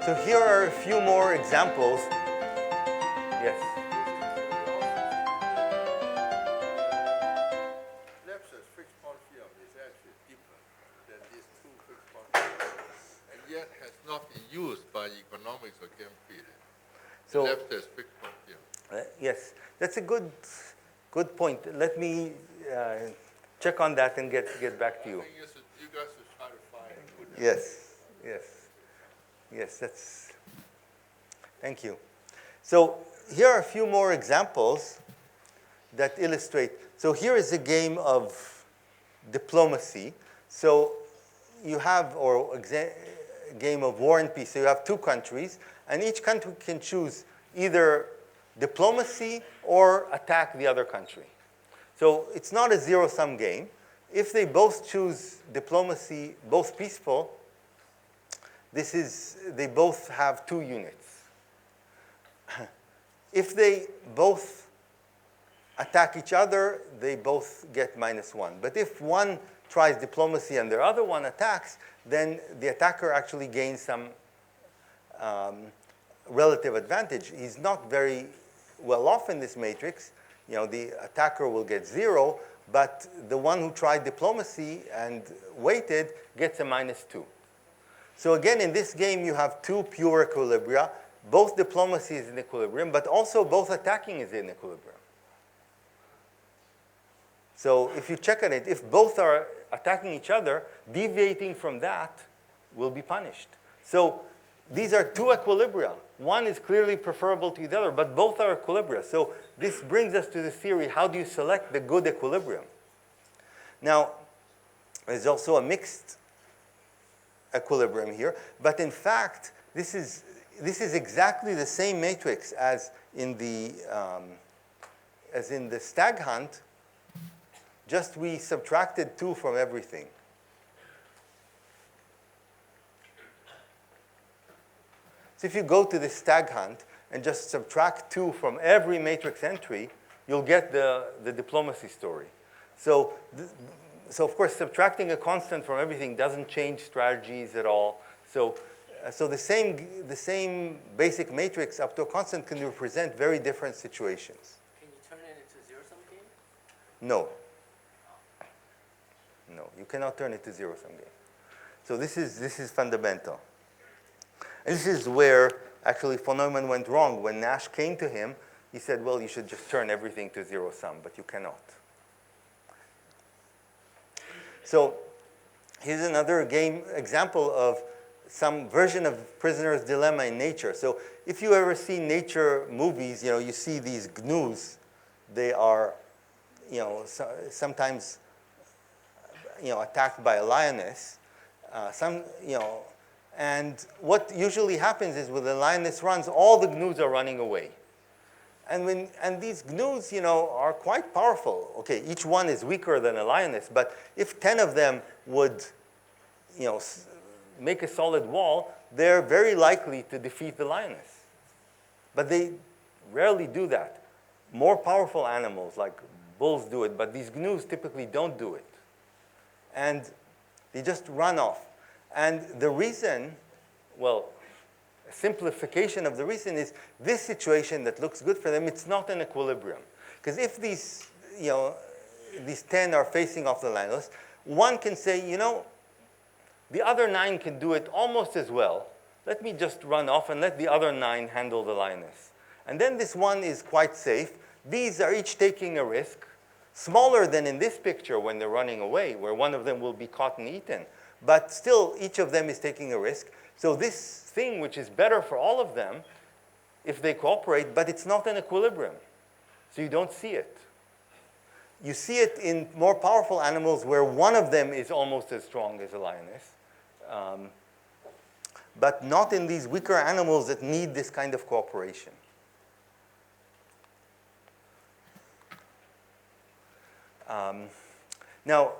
So here are a few more examples. Yes. Lepsa's fixed point theorem is actually different than these two fixed point theorems, and yet has not been used by economics or game theory. So, Lepsa's fixed point theorem. yes, that's a good point. Let me check on that and get back to you. I think you guys should try to find a good Yes, that's, thank you. So here are a few more examples that illustrate. So here is a game of diplomacy. So you have, or a game of war and peace. So you have two countries, and each country can choose either diplomacy or attack the other country. So it's not a zero-sum game. If they both choose diplomacy, both peaceful, they both have 2 units. If they both attack each other, they both get -1. But if one tries diplomacy and the other one attacks, then the attacker actually gains some relative advantage. He's not very well off in this matrix. You know, the attacker will get 0, but the one who tried diplomacy and waited gets a -2. So again, in this game, you have 2 pure equilibria. Both diplomacy is in equilibrium, but also both attacking is in equilibrium. So if you check on it, if both are attacking each other, deviating from that will be punished. So these are 2 equilibria. One is clearly preferable to the other, but both are equilibria. So this brings us to the theory, how do you select the good equilibrium? Now, there's also a mixed equilibrium here, but in fact, this is exactly the same matrix as in the stag hunt, just we subtracted 2 from everything. So if you go to the stag hunt and just subtract 2 from every matrix entry, you'll get the diplomacy story. So of course, subtracting a constant from everything doesn't change strategies at all. So the same basic matrix up to a constant can represent very different situations. Can you turn it into zero-sum game? No. No, you cannot turn it to zero-sum game. So this is fundamental. And this is where actually von Neumann went wrong. When Nash came to him, he said, well, you should just turn everything to zero-sum, but you cannot. So here's another game example of some version of prisoner's dilemma in nature. So if you ever see nature movies, you see these gnus. They are, sometimes, attacked by a lioness. And what usually happens is when the lioness runs, all the gnus are running away. And these gnus, are quite powerful. Okay, each one is weaker than a lioness, but if 10 of them would, make a solid wall, they're very likely to defeat the lioness. But they rarely do that. More powerful animals like bulls do it, but these gnus typically don't do it. And they just run off. And the reason, well, a simplification of the reason is this situation that looks good for them, it's not an equilibrium. Because if these 10 are facing off the lioness, one can say, the other 9 can do it almost as well. Let me just run off and let the other 9 handle the lioness. And then this one is quite safe. These are each taking a risk, smaller than in this picture when they're running away, where one of them will be caught and eaten. But still, each of them is taking a risk. So this thing, which is better for all of them, if they cooperate, but it's not an equilibrium. So you don't see it. You see it in more powerful animals where one of them is almost as strong as a lioness, but not in these weaker animals that need this kind of cooperation. Now,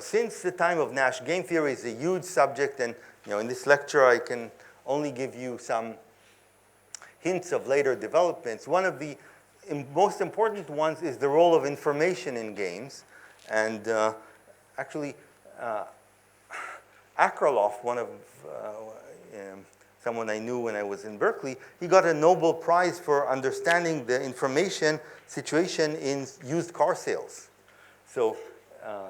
since the time of Nash, game theory is a huge subject, and in this lecture I can only give you some hints of later developments. One of the most important ones is the role of information in games. And actually, Akroloff, one of someone I knew when I was in Berkeley, he got a Nobel Prize for understanding the information situation in used car sales. So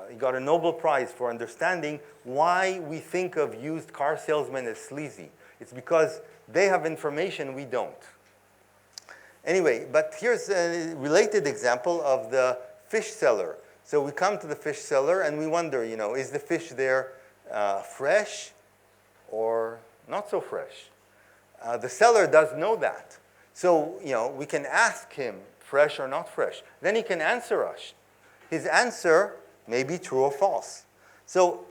he got a Nobel Prize for understanding why we think of used car salesmen as sleazy. It's because they have information we don't. Anyway, but here's a related example of the fish seller. So we come to the fish seller and we wonder, is the fish there fresh or not so fresh? The seller does know that. So, we can ask him, fresh or not fresh. Then he can answer us. His answer may be true or false. So,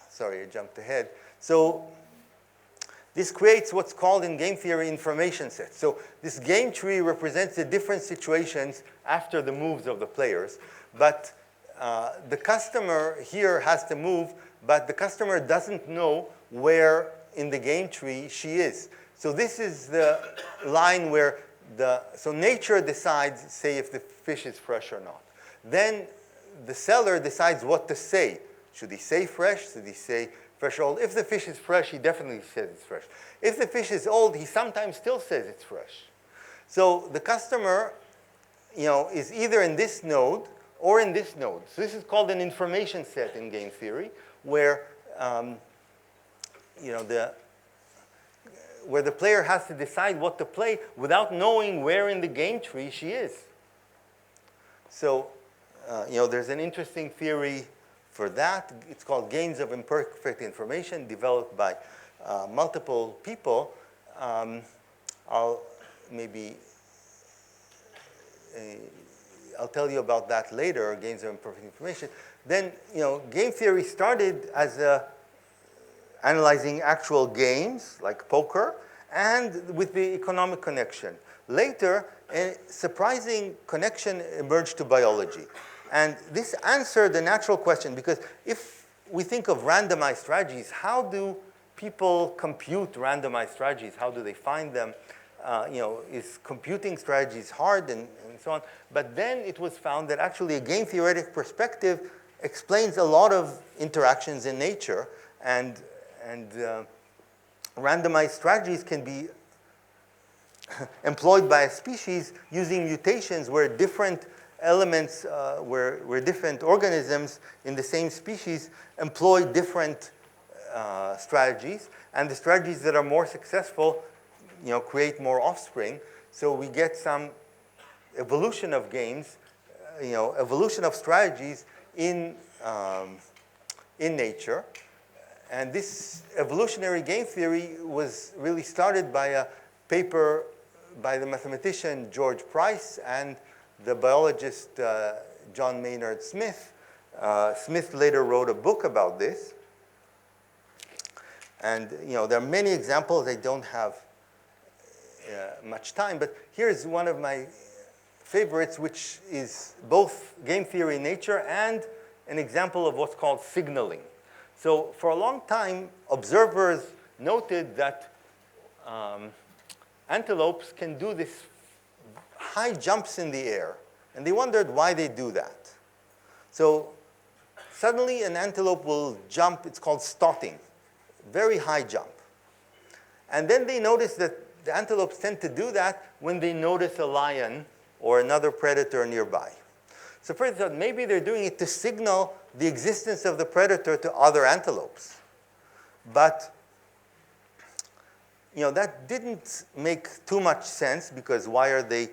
sorry, I jumped ahead. So this creates what's called in game theory information sets. So this game tree represents the different situations after the moves of the players. But the customer here has to move, but the customer doesn't know where in the game tree she is. So this is the line where so nature decides, say, if the fish is fresh or not. Then the seller decides what to say. Should he say fresh? Should he say fresh or old? If the fish is fresh, he definitely says it's fresh. If the fish is old, he sometimes still says it's fresh. So the customer, is either in this node or in this node. So this is called an information set in game theory, where where the player has to decide what to play without knowing where in the game tree she is. So, there's an interesting theory for that. It's called games of imperfect information, developed by multiple people. I'll tell you about that later, games of imperfect information. Then, game theory started as analyzing actual games, like poker, and with the economic connection. Later, a surprising connection emerged to biology. And this answered the natural question, because if we think of randomized strategies, how do people compute randomized strategies? How do they find them? Is computing strategies hard and so on? But then it was found that actually a game theoretic perspective explains a lot of interactions in nature, and randomized strategies can be employed by a species using mutations where different elements, where different organisms in the same species employ different strategies, and the strategies that are more successful, create more offspring. So we get some evolution of games, evolution of strategies in nature. And this evolutionary game theory was really started by a paper by the mathematician George Price and the biologist John Maynard Smith. Smith later wrote a book about this. And there are many examples. I don't have much time, but here's one of my favorites, which is both game theory in nature and an example of what's called signaling. So for a long time, observers noted that antelopes can do this high jumps in the air, and they wondered why they do that. So suddenly an antelope will jump, it's called stotting, very high jump. And then they noticed that the antelopes tend to do that when they notice a lion or another predator nearby. So first they thought maybe they're doing it to signal the existence of the predator to other antelopes. But that didn't make too much sense, because why are they,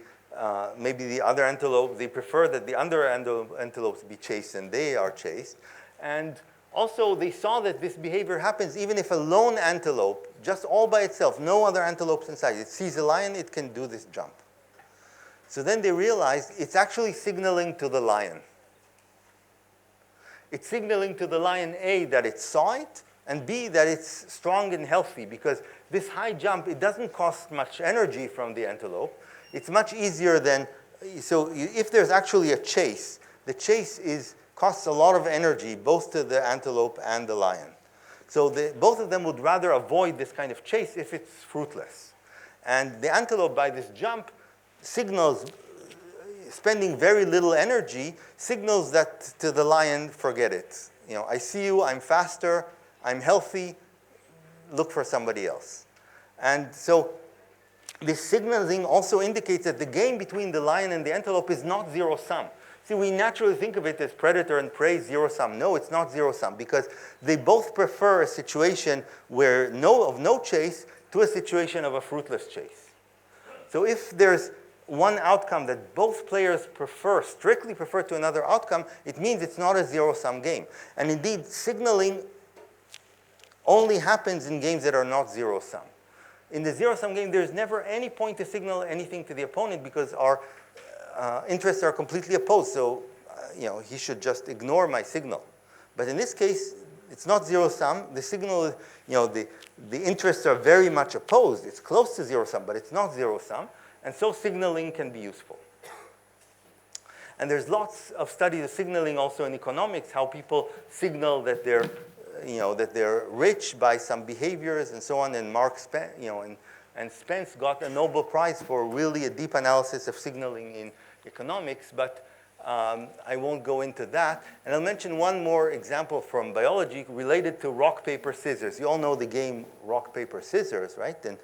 maybe the other antelope, they prefer that the other antelopes be chased and they are chased. And also they saw that this behavior happens even if a lone antelope, just all by itself, no other antelopes inside, it sees a lion, it can do this jump. So then they realized it's actually signaling to the lion. It's signaling to the lion, A, that it saw it, and B, that it's strong and healthy, because this high jump, it doesn't cost much energy from the antelope. It's much easier than, so if there's actually a chase, the chase costs a lot of energy, both to the antelope and the lion. So both of them would rather avoid this kind of chase if it's fruitless. And the antelope, by this jump, signals, spending very little energy, signals that to the lion, forget it. You know, I see you, I'm faster, I'm healthy, look for somebody else. And so this signaling also indicates that the game between the lion and the antelope is not zero-sum. See, we naturally think of it as predator and prey, zero-sum. No, it's not zero-sum, because they both prefer a situation where of no chase to a situation of a fruitless chase. So if there's one outcome that both players strictly prefer to another outcome, it means it's not a zero-sum game. And indeed, signaling only happens in games that are not zero-sum. In the zero-sum game, there's never any point to signal anything to the opponent because our interests are completely opposed. So, you know, he should just ignore my signal. But in this case, it's not zero-sum. The signal, you know, the interests are very much opposed. It's close to zero-sum, but it's not zero-sum. And so signaling can be useful. And there's lots of studies of signaling also in economics, how people signal that they're, you know, that they're rich by some behaviors and so on. And Mark Spence, you know, and Spence got a Nobel Prize for really a deep analysis of signaling in economics, but I won't go into that. And I'll mention one more example from biology related to rock, paper, scissors. You all know the game rock, paper, scissors, right? And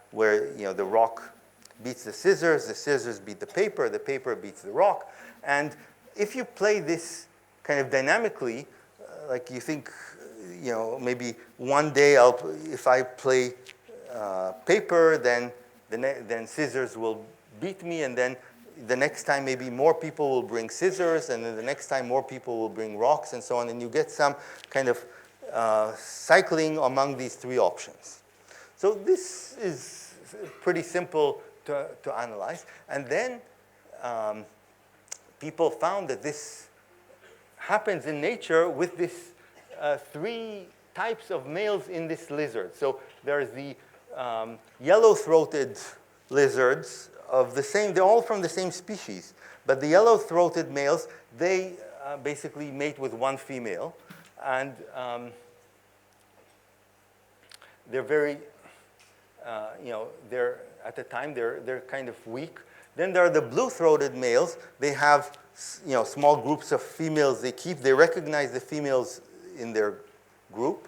where, you know, the rock beats the scissors beat the paper beats the rock. And if you play this kind of dynamically, like you think, you know, maybe one day if I play paper, then scissors will beat me, and then the next time maybe more people will bring scissors, and then the next time more people will bring rocks, and so on, and you get some kind of cycling among these three options. So this is pretty simple to analyze. And then people found that this happens in nature with this three types of males in this lizard. So there's the yellow-throated lizards of the same, they're all from the same species, but the yellow-throated males, they basically mate with one female, and they're very, you know, at the time they're kind of weak. Then there are the blue-throated males. They have, you know, small groups of females they recognize the females in their group,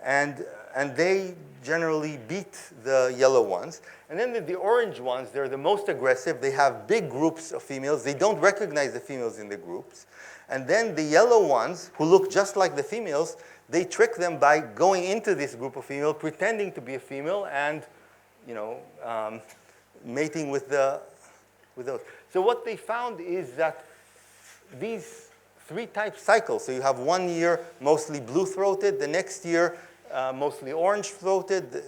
and they generally beat the yellow ones. And then the orange ones, they're the most aggressive. They have big groups of females. They don't recognize the females in the groups. And then the yellow ones, who look just like the females, they trick them by going into this group of females, pretending to be a female, and, you know, mating with those. So what they found is that these three types cycle. So you have 1 year mostly blue-throated, the next year mostly orange-throated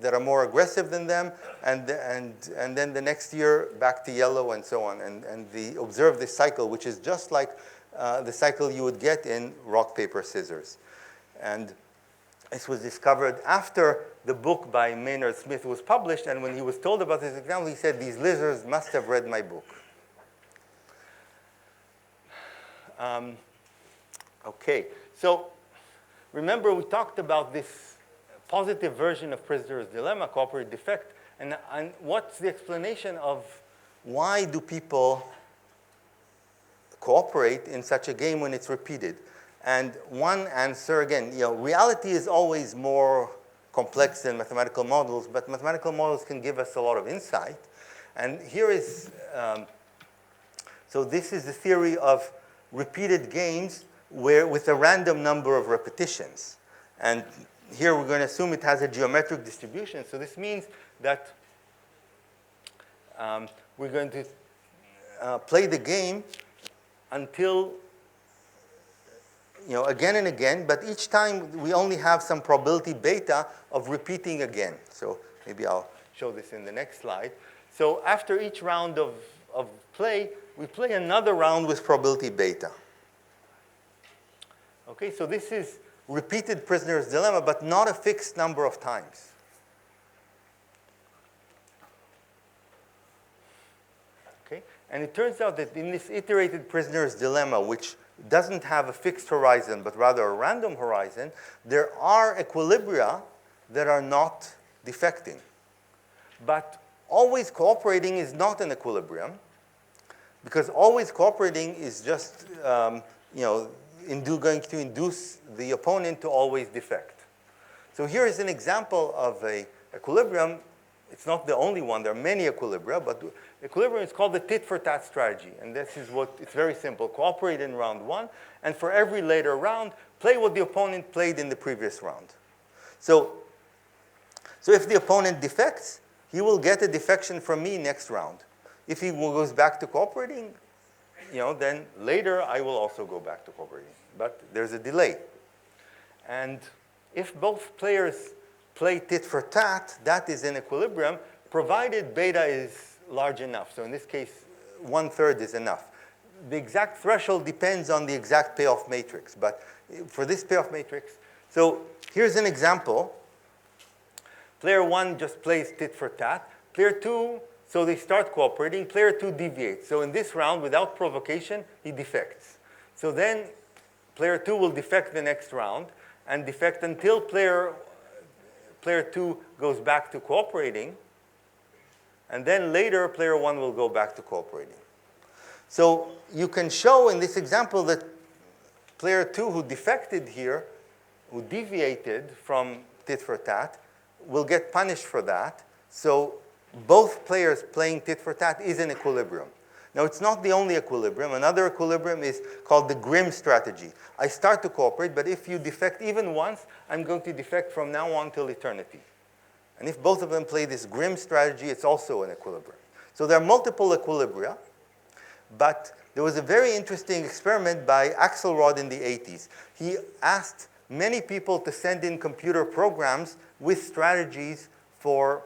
that are more aggressive than them, and then the next year back to yellow and so on. And they observe this cycle, which is just like the cycle you would get in rock, paper, scissors. And this was discovered after the book by Maynard Smith was published, and when he was told about this example, he said, these lizards must have read my book. Okay, so remember we talked about this positive version of prisoner's dilemma, cooperative defect, and what's the explanation of why do people cooperate in such a game when it's repeated? And one answer, again, you know, reality is always more complex than mathematical models, but mathematical models can give us a lot of insight. And here is, so this is the theory of repeated games with a random number of repetitions. And here we're going to assume it has a geometric distribution. So this means that we're going to play the game until, you know, again and again, but each time we only have some probability beta of repeating again. So maybe I'll show this in the next slide. So after each round of play, we play another round with probability beta. Okay, so this is repeated prisoner's dilemma, but not a fixed number of times. Okay, and it turns out that in this iterated prisoner's dilemma, which doesn't have a fixed horizon, but rather a random horizon, there are equilibria that are not defecting. But always cooperating is not an equilibrium, because always cooperating is just going to induce the opponent to always defect. So here is an example of a equilibrium. It's not the only one. There are many equilibria, but equilibrium is called the tit-for-tat strategy. And this is it's very simple. Cooperate in round one, and for every later round, play what the opponent played in the previous round. So if the opponent defects, he will get a defection from me next round. If he goes back to cooperating, then later I will also go back to cooperating. But there's a delay. And if both players play tit for tat, that is in equilibrium, provided beta is large enough. So in this case, 1/3 is enough. The exact threshold depends on the exact payoff matrix. But for this payoff matrix, so here's an example. Player 1 just plays tit for tat. Player 2, so they start cooperating. Player 2 deviates. So in this round, without provocation, he defects. So then player 2 will defect the next round and defect until player 2 goes back to cooperating. And then later, player 1 will go back to cooperating. So you can show in this example that player 2 who defected here, who deviated from tit for tat, will get punished for that. So both players playing tit for tat is in equilibrium. Now, it's not the only equilibrium. Another equilibrium is called the Grimm strategy. I start to cooperate, but if you defect even once, I'm going to defect from now on till eternity. And if both of them play this Grimm strategy, it's also an equilibrium. So there are multiple equilibria, but there was a very interesting experiment by Axelrod in the 80s. He asked many people to send in computer programs with strategies for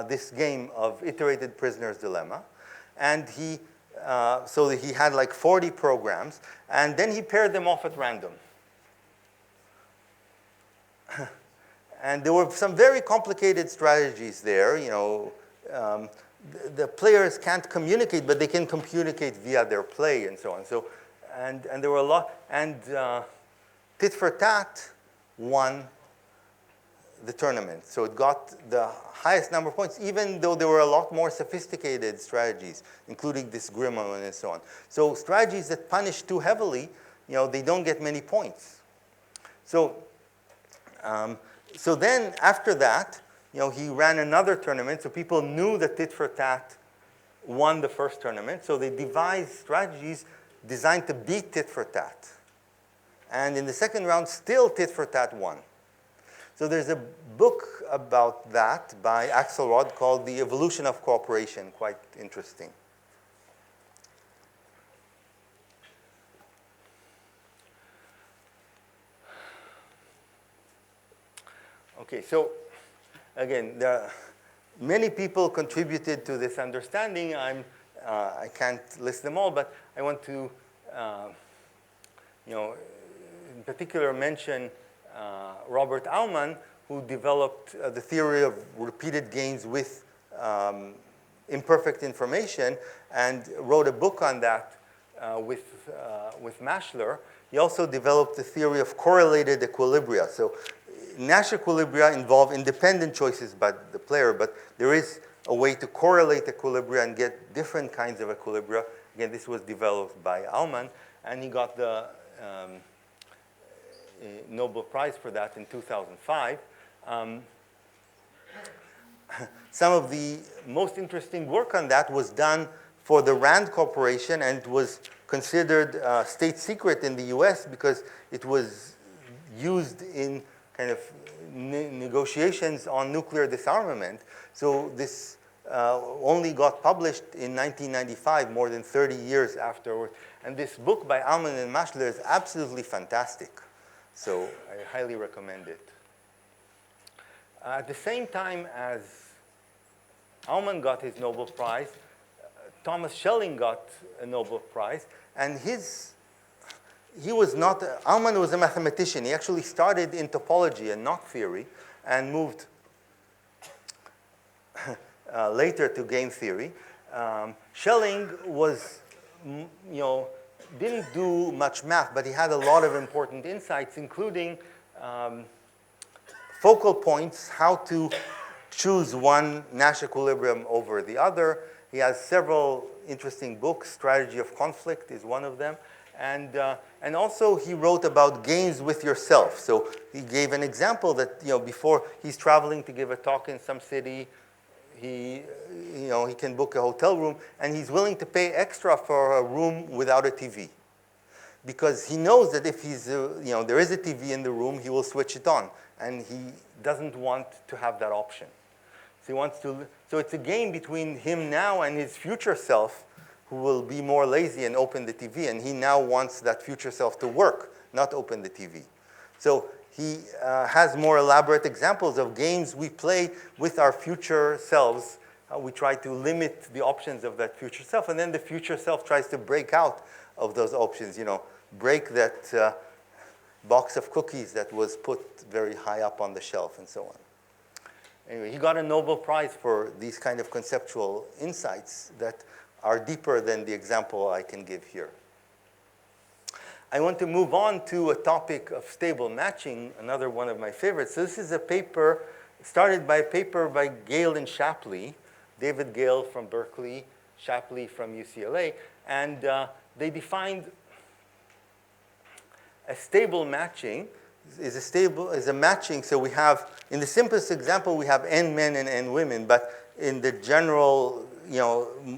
this game of iterated prisoner's dilemma. And so that he had like 40 programs, and then he paired them off at random. And there were some very complicated strategies there. The players can't communicate, but they can communicate via their play and so on. So, and there were a lot. And tit for tat won the tournament. So it got the highest number of points, even though there were a lot more sophisticated strategies, including this Grimm one and so on. So strategies that punish too heavily, they don't get many points. So, so then after that, he ran another tournament. So people knew that tit for tat won the first tournament. So they devised strategies designed to beat tit for tat. And in the second round, still tit for tat won. So there's a book about that by Axelrod called The Evolution of Cooperation, quite interesting. Okay, so again, many people contributed to this understanding. I can't list them all, but I want to, in particular mention Robert Aumann, who developed the theory of repeated gains with imperfect information and wrote a book on that with Maschler. He also developed the theory of correlated equilibria. So Nash equilibria involve independent choices by the player, but there is a way to correlate equilibria and get different kinds of equilibria. Again, this was developed by Aumann, and he got the Nobel Prize for that in 2005. Some of the most interesting work on that was done for the Rand Corporation, and it was considered state secret in the US because it was used in kind of negotiations on nuclear disarmament. So this only got published in 1995, more than 30 years afterward. And this book by Aumann and Maschler is absolutely fantastic. So I highly recommend it. At the same time as Aumann got his Nobel Prize, Thomas Schelling got a Nobel Prize. And Aumann was a mathematician. He actually started in topology and not theory and moved later to game theory. Schelling was, didn't do much math, but he had a lot of important insights, including focal points, how to choose one Nash equilibrium over the other. He has several interesting books. Strategy of Conflict is one of them. And also he wrote about games with yourself. So he gave an example that, before he's traveling to give a talk in some city, he can book a hotel room, and he's willing to pay extra for a room without a TV. Because he knows that if there is a TV in the room, he will switch it on. And he doesn't want to have that option. So it's a game between him now and his future self, who will be more lazy and open the TV. And he now wants that future self to work, not open the TV. So he has more elaborate examples of games we play with our future selves. We try to limit the options of that future self. And then the future self tries to break out of those options, break that box of cookies that was put very high up on the shelf and so on. Anyway, he got a Nobel Prize for these kind of conceptual insights that are deeper than the example I can give here. I want to move on to a topic of stable matching, another one of my favorites. So this is a paper started by a paper by Gale and Shapley, David Gale from Berkeley, Shapley from UCLA, and they defined a stable matching is a matching. So we have, in the simplest example, we have n men and n women, but in the general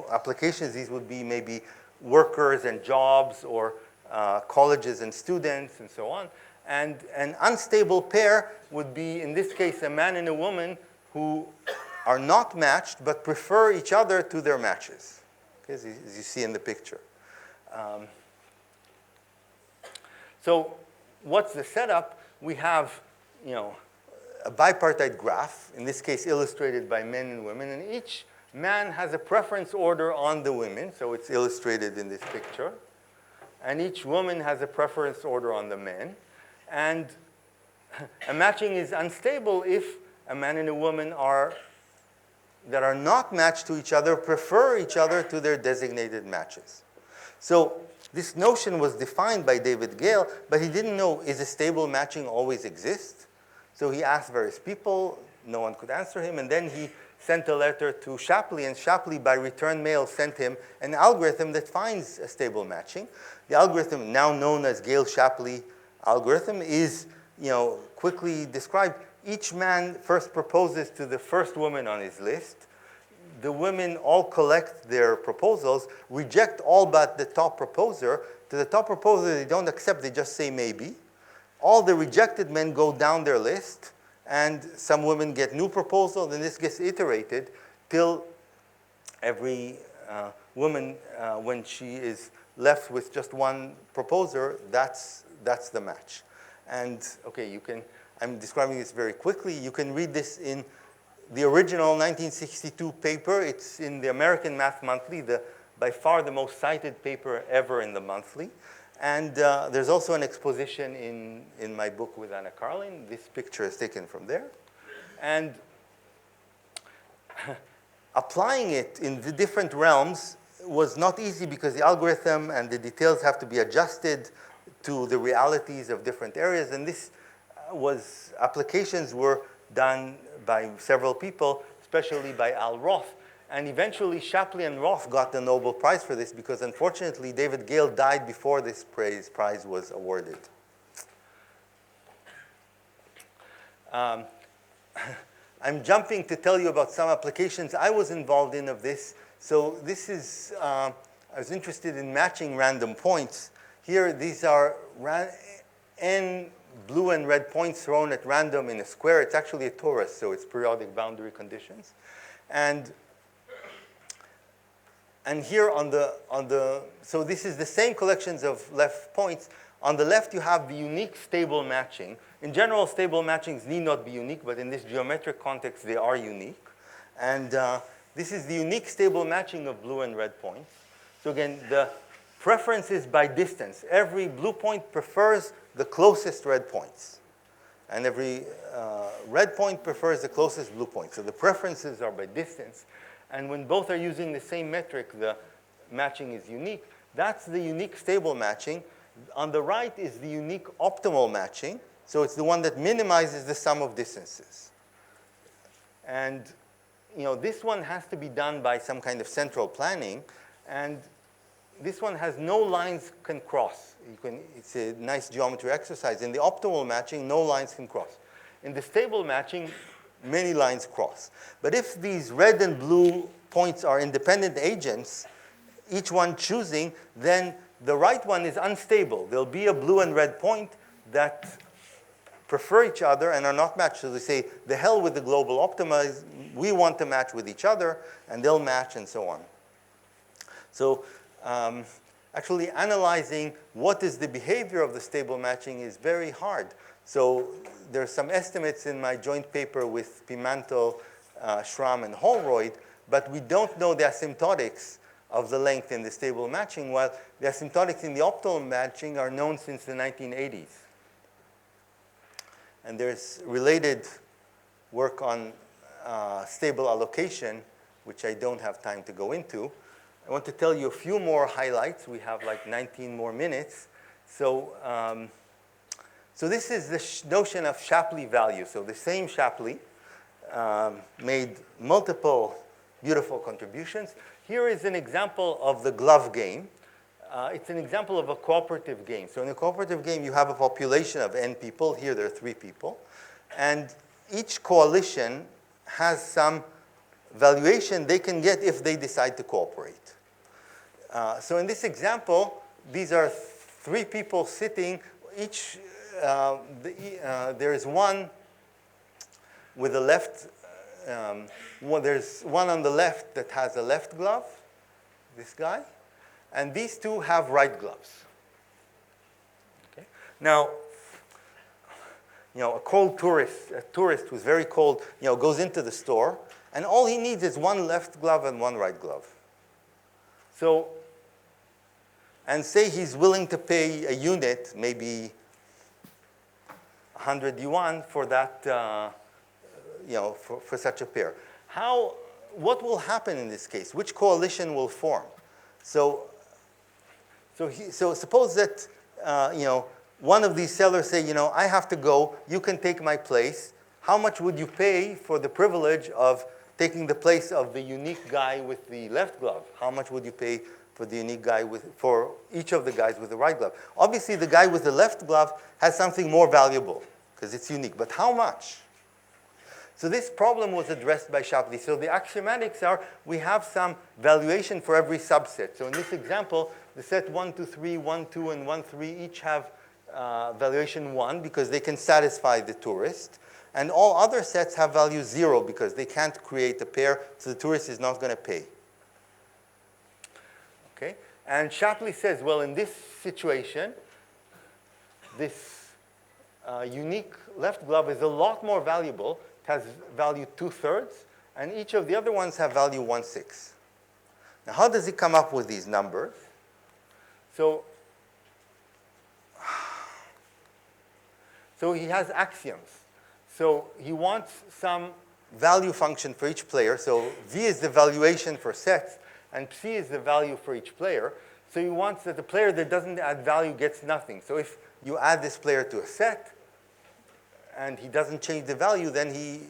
applications, these would be maybe workers and jobs, or colleges and students, and so on. And an unstable pair would be, in this case, a man and a woman who are not matched but prefer each other to their matches, okay, as you see in the picture. So what's the setup? We have, a bipartite graph, in this case illustrated by men and women, and each man has a preference order on the women, so it's illustrated in this picture. And each woman has a preference order on the men. And a matching is unstable if a man and a woman that are not matched to each other prefer each other to their designated matches. So this notion was defined by David Gale, but he didn't know, is a stable matching always exist? So he asked various people. No one could answer him. And then he sent a letter to Shapley, and Shapley, by return mail, sent him an algorithm that finds a stable matching. The algorithm, now known as Gale-Shapley algorithm, is quickly described. Each man first proposes to the first woman on his list. The women all collect their proposals, reject all but the top proposer. To the top proposer, they don't accept, they just say maybe. All the rejected men go down their list, and some women get new proposals, and this gets iterated till every woman, when she is left with just one proposer, that's the match. And okay, I'm describing this very quickly. You can read this in the original 1962 paper. It's in the American Math Monthly, by far the most cited paper ever in the monthly. And there's also an exposition in my book with Anna Carlin. This picture is taken from there. And applying it in the different realms was not easy, because the algorithm and the details have to be adjusted to the realities of different areas. And this applications were done by several people, especially by Al Roth. And eventually, Shapley and Roth got the Nobel Prize for this, because unfortunately, David Gale died before this prize was awarded. I'm jumping to tell you about some applications I was involved in of this. So this is, I was interested in matching random points. Here, these are n blue and red points thrown at random in a square. It's actually a torus, so it's periodic boundary conditions. And here so this is the same collections of left points. On the left, you have the unique stable matching. In general, stable matchings need not be unique, but in this geometric context, they are unique. And this is the unique stable matching of blue and red points. So again, the preference is by distance. Every blue point prefers the closest red points. And every red point prefers the closest blue point. So the preferences are by distance. And when both are using the same metric, the matching is unique. That's the unique stable matching. On the right is the unique optimal matching. So it's the one that minimizes the sum of distances. And this one has to be done by some kind of central planning. And this one has no lines can cross. It's a nice geometry exercise. In the optimal matching, no lines can cross. In the stable matching, many lines cross. But if these red and blue points are independent agents, each one choosing, then the right one is unstable. There'll be a blue and red point that prefer each other and are not matched. So they say, the hell with the global optima, we want to match with each other, and they'll match and so on. So actually analyzing what is the behavior of the stable matching is very hard. So there's some estimates in my joint paper with Pimentel, Schramm, and Holroyd, but we don't know the asymptotics of the length in the stable matching, while the asymptotics in the optimal matching are known since the 1980s. And there's related work on stable allocation, which I don't have time to go into. I want to tell you a few more highlights. We have like 19 more minutes. So this is the notion of Shapley value. So the same Shapley made multiple beautiful contributions. Here is an example of the glove game. It's an example of a cooperative game. So in a cooperative game, you have a population of n people. Here, there are 3 people. And each coalition has some valuation they can get if they decide to cooperate. So in this example, these are 3 people sitting. Each, there is one with a left. There's one on the left that has a left glove, this guy. And these 2 have right gloves. Okay? Now, a cold tourist, a tourist who's very cold, goes into the store, and all he needs is one left glove and one right glove. So, and say he's willing to pay a unit, maybe 100 yuan for that, for such a pair. What will happen in this case? Which coalition will form? So suppose that, one of these sellers say, I have to go, you can take my place. How much would you pay for the privilege of taking the place of the unique guy with the left glove? How much would you pay for the unique guy for each of the guys with the right glove? Obviously, the guy with the left glove has something more valuable because it's unique, but how much? So this problem was addressed by Shapley. So the axiomatics are, we have some valuation for every subset. So in this example, the set 1, 2, 3, 1, 2, and 1, 3 each have valuation 1 because they can satisfy the tourist. And all other sets have value 0 because they can't create a pair, so the tourist is not going to pay. Okay? And Shapley says, well, in this situation, this unique left glove is a lot more valuable. It has value 2/3, and each of the other ones have value 1/6. Now, how does he come up with these numbers? So he has axioms. So he wants some value function for each player. So V is the valuation for sets, and Psi is the value for each player. So he wants that the player that doesn't add value gets nothing. So if you add this player to a set, and he doesn't change the value, then he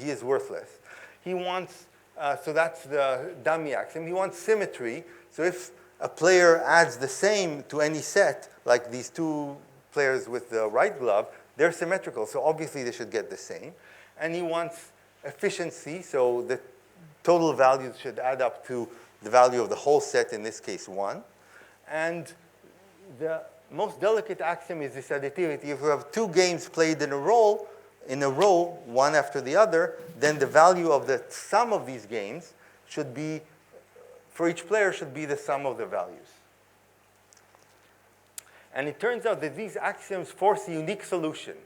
is worthless. He wants, so that's the dummy axiom. He wants symmetry. So if a player adds the same to any set, like these 2 players with the right glove, they're symmetrical. So obviously, they should get the same. And he wants efficiency. So the total values should add up to the value of the whole set, in this case, 1. And the most delicate axiom is this additivity. If you have 2 games played in a row, one after the other, then the value of the sum of these games should be, for each player, should be the sum of the values. And it turns out that these axioms force a unique solution.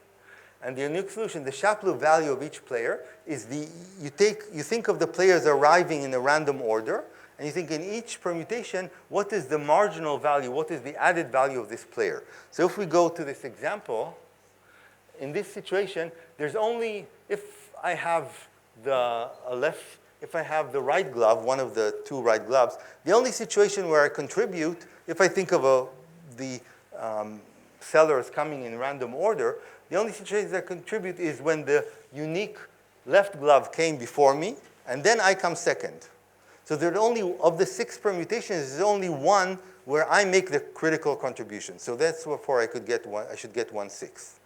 And the unique solution, the Shapley value of each player, is you think of the players arriving in a random order, and you think in each permutation, what is the marginal value? What is the added value of this player? So if we go to this example, in this situation, there's only, if I have the right glove, one of the 2 right gloves, the only situation where I contribute, if I think of the sellers coming in random order. The only situation that contribute is when the unique left glove came before me, and then I come second. So there's only, of the 6 permutations, there's only one where I make the critical contribution. So that's wherefore I should get 1/6.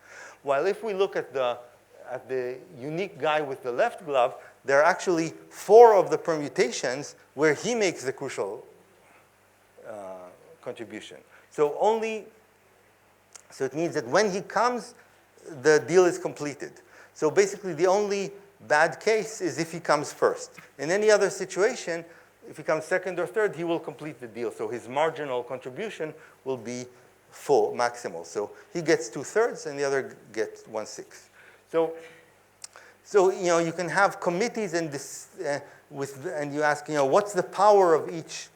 While if we look at the unique guy with the left glove, there are actually 4 of the permutations where he makes the crucial contribution. So it means that when he comes, the deal is completed. So basically, the only bad case is if he comes first. In any other situation, if he comes second or third, he will complete the deal. So his marginal contribution will be full, maximal. So he gets 2/3, and the other gets 1/6. So you can have committees and this, and you ask, what's the power of each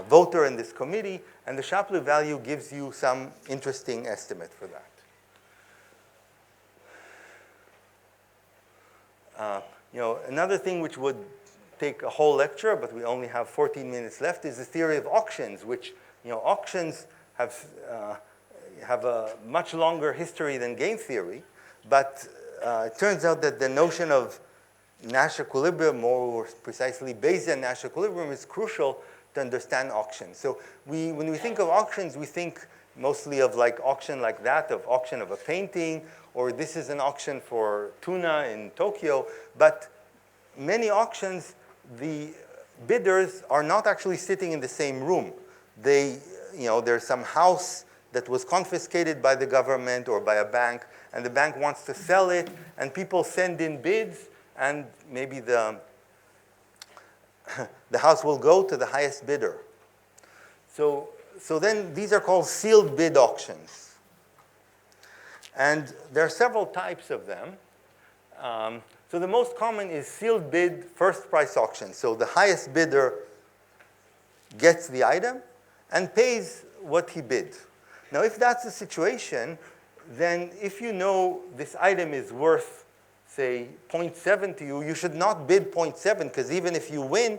voter in this committee? And the Shapley value gives you some interesting estimate for that. Another thing which would take a whole lecture, but we only have 14 minutes left, is the theory of auctions, which, auctions have a much longer history than game theory. But it turns out that the notion of Nash equilibrium, more precisely Bayesian Nash equilibrium, is crucial to understand auctions. So when we think of auctions, we think mostly of like auction like that, of auction of a painting, or this is an auction for tuna in Tokyo. But many auctions, the bidders are not actually sitting in the same room. There's some house that was confiscated by the government or by a bank, and the bank wants to sell it, and people send in bids, and maybe the house will go to the highest bidder. So then these are called sealed bid auctions. And there are several types of them. So the most common is sealed bid first price auction. So the highest bidder gets the item and pays what he bid. Now, if that's the situation, then if you know this item is worth, say, 0.7 to you, you should not bid 0.7, because even if you win,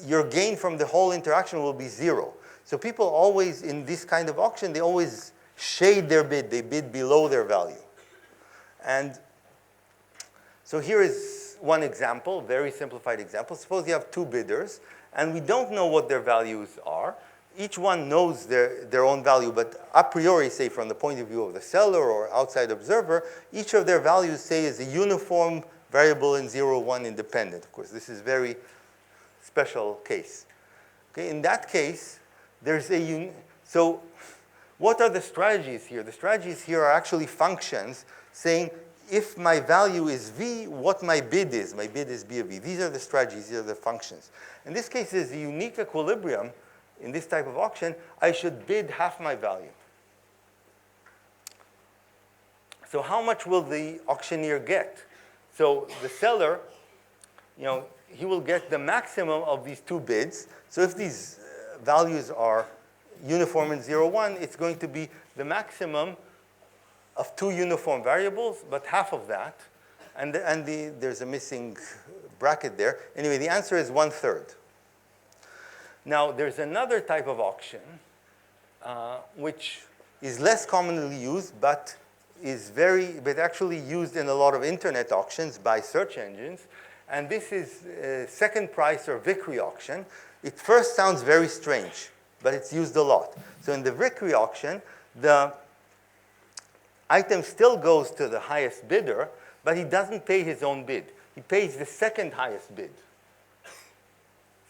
your gain from the whole interaction will be 0. So people always, in this kind of auction, they always shade their bid. They bid below their value. And so here is one example, very simplified example. Suppose you have 2 bidders, and we don't know what their values are. Each one knows their own value, but a priori, say from the point of view of the seller or outside observer, each of their values, say, is a uniform variable in 0, 1 independent. Of course, this is a very special case. Okay, in that case, there's so what are the strategies here? The strategies here are actually functions saying, if my value is v, what my bid is. My bid is b of v. These are the strategies. These are the functions. In this case, there's a unique equilibrium. In this type of auction, I should bid half my value. So how much will the auctioneer get? So the seller, he will get the maximum of these 2 bids. So if these values are uniform in 0, 1, it's going to be the maximum of 2 uniform variables, but half of that. And there's a missing bracket there. Anyway, the answer is 1/3. Now, there's another type of auction, which is less commonly used, but actually used in a lot of internet auctions by search engines. And this is second price or Vickrey auction. It first sounds very strange, but it's used a lot. So in the Vickrey auction, the item still goes to the highest bidder, but he doesn't pay his own bid. He pays the second highest bid.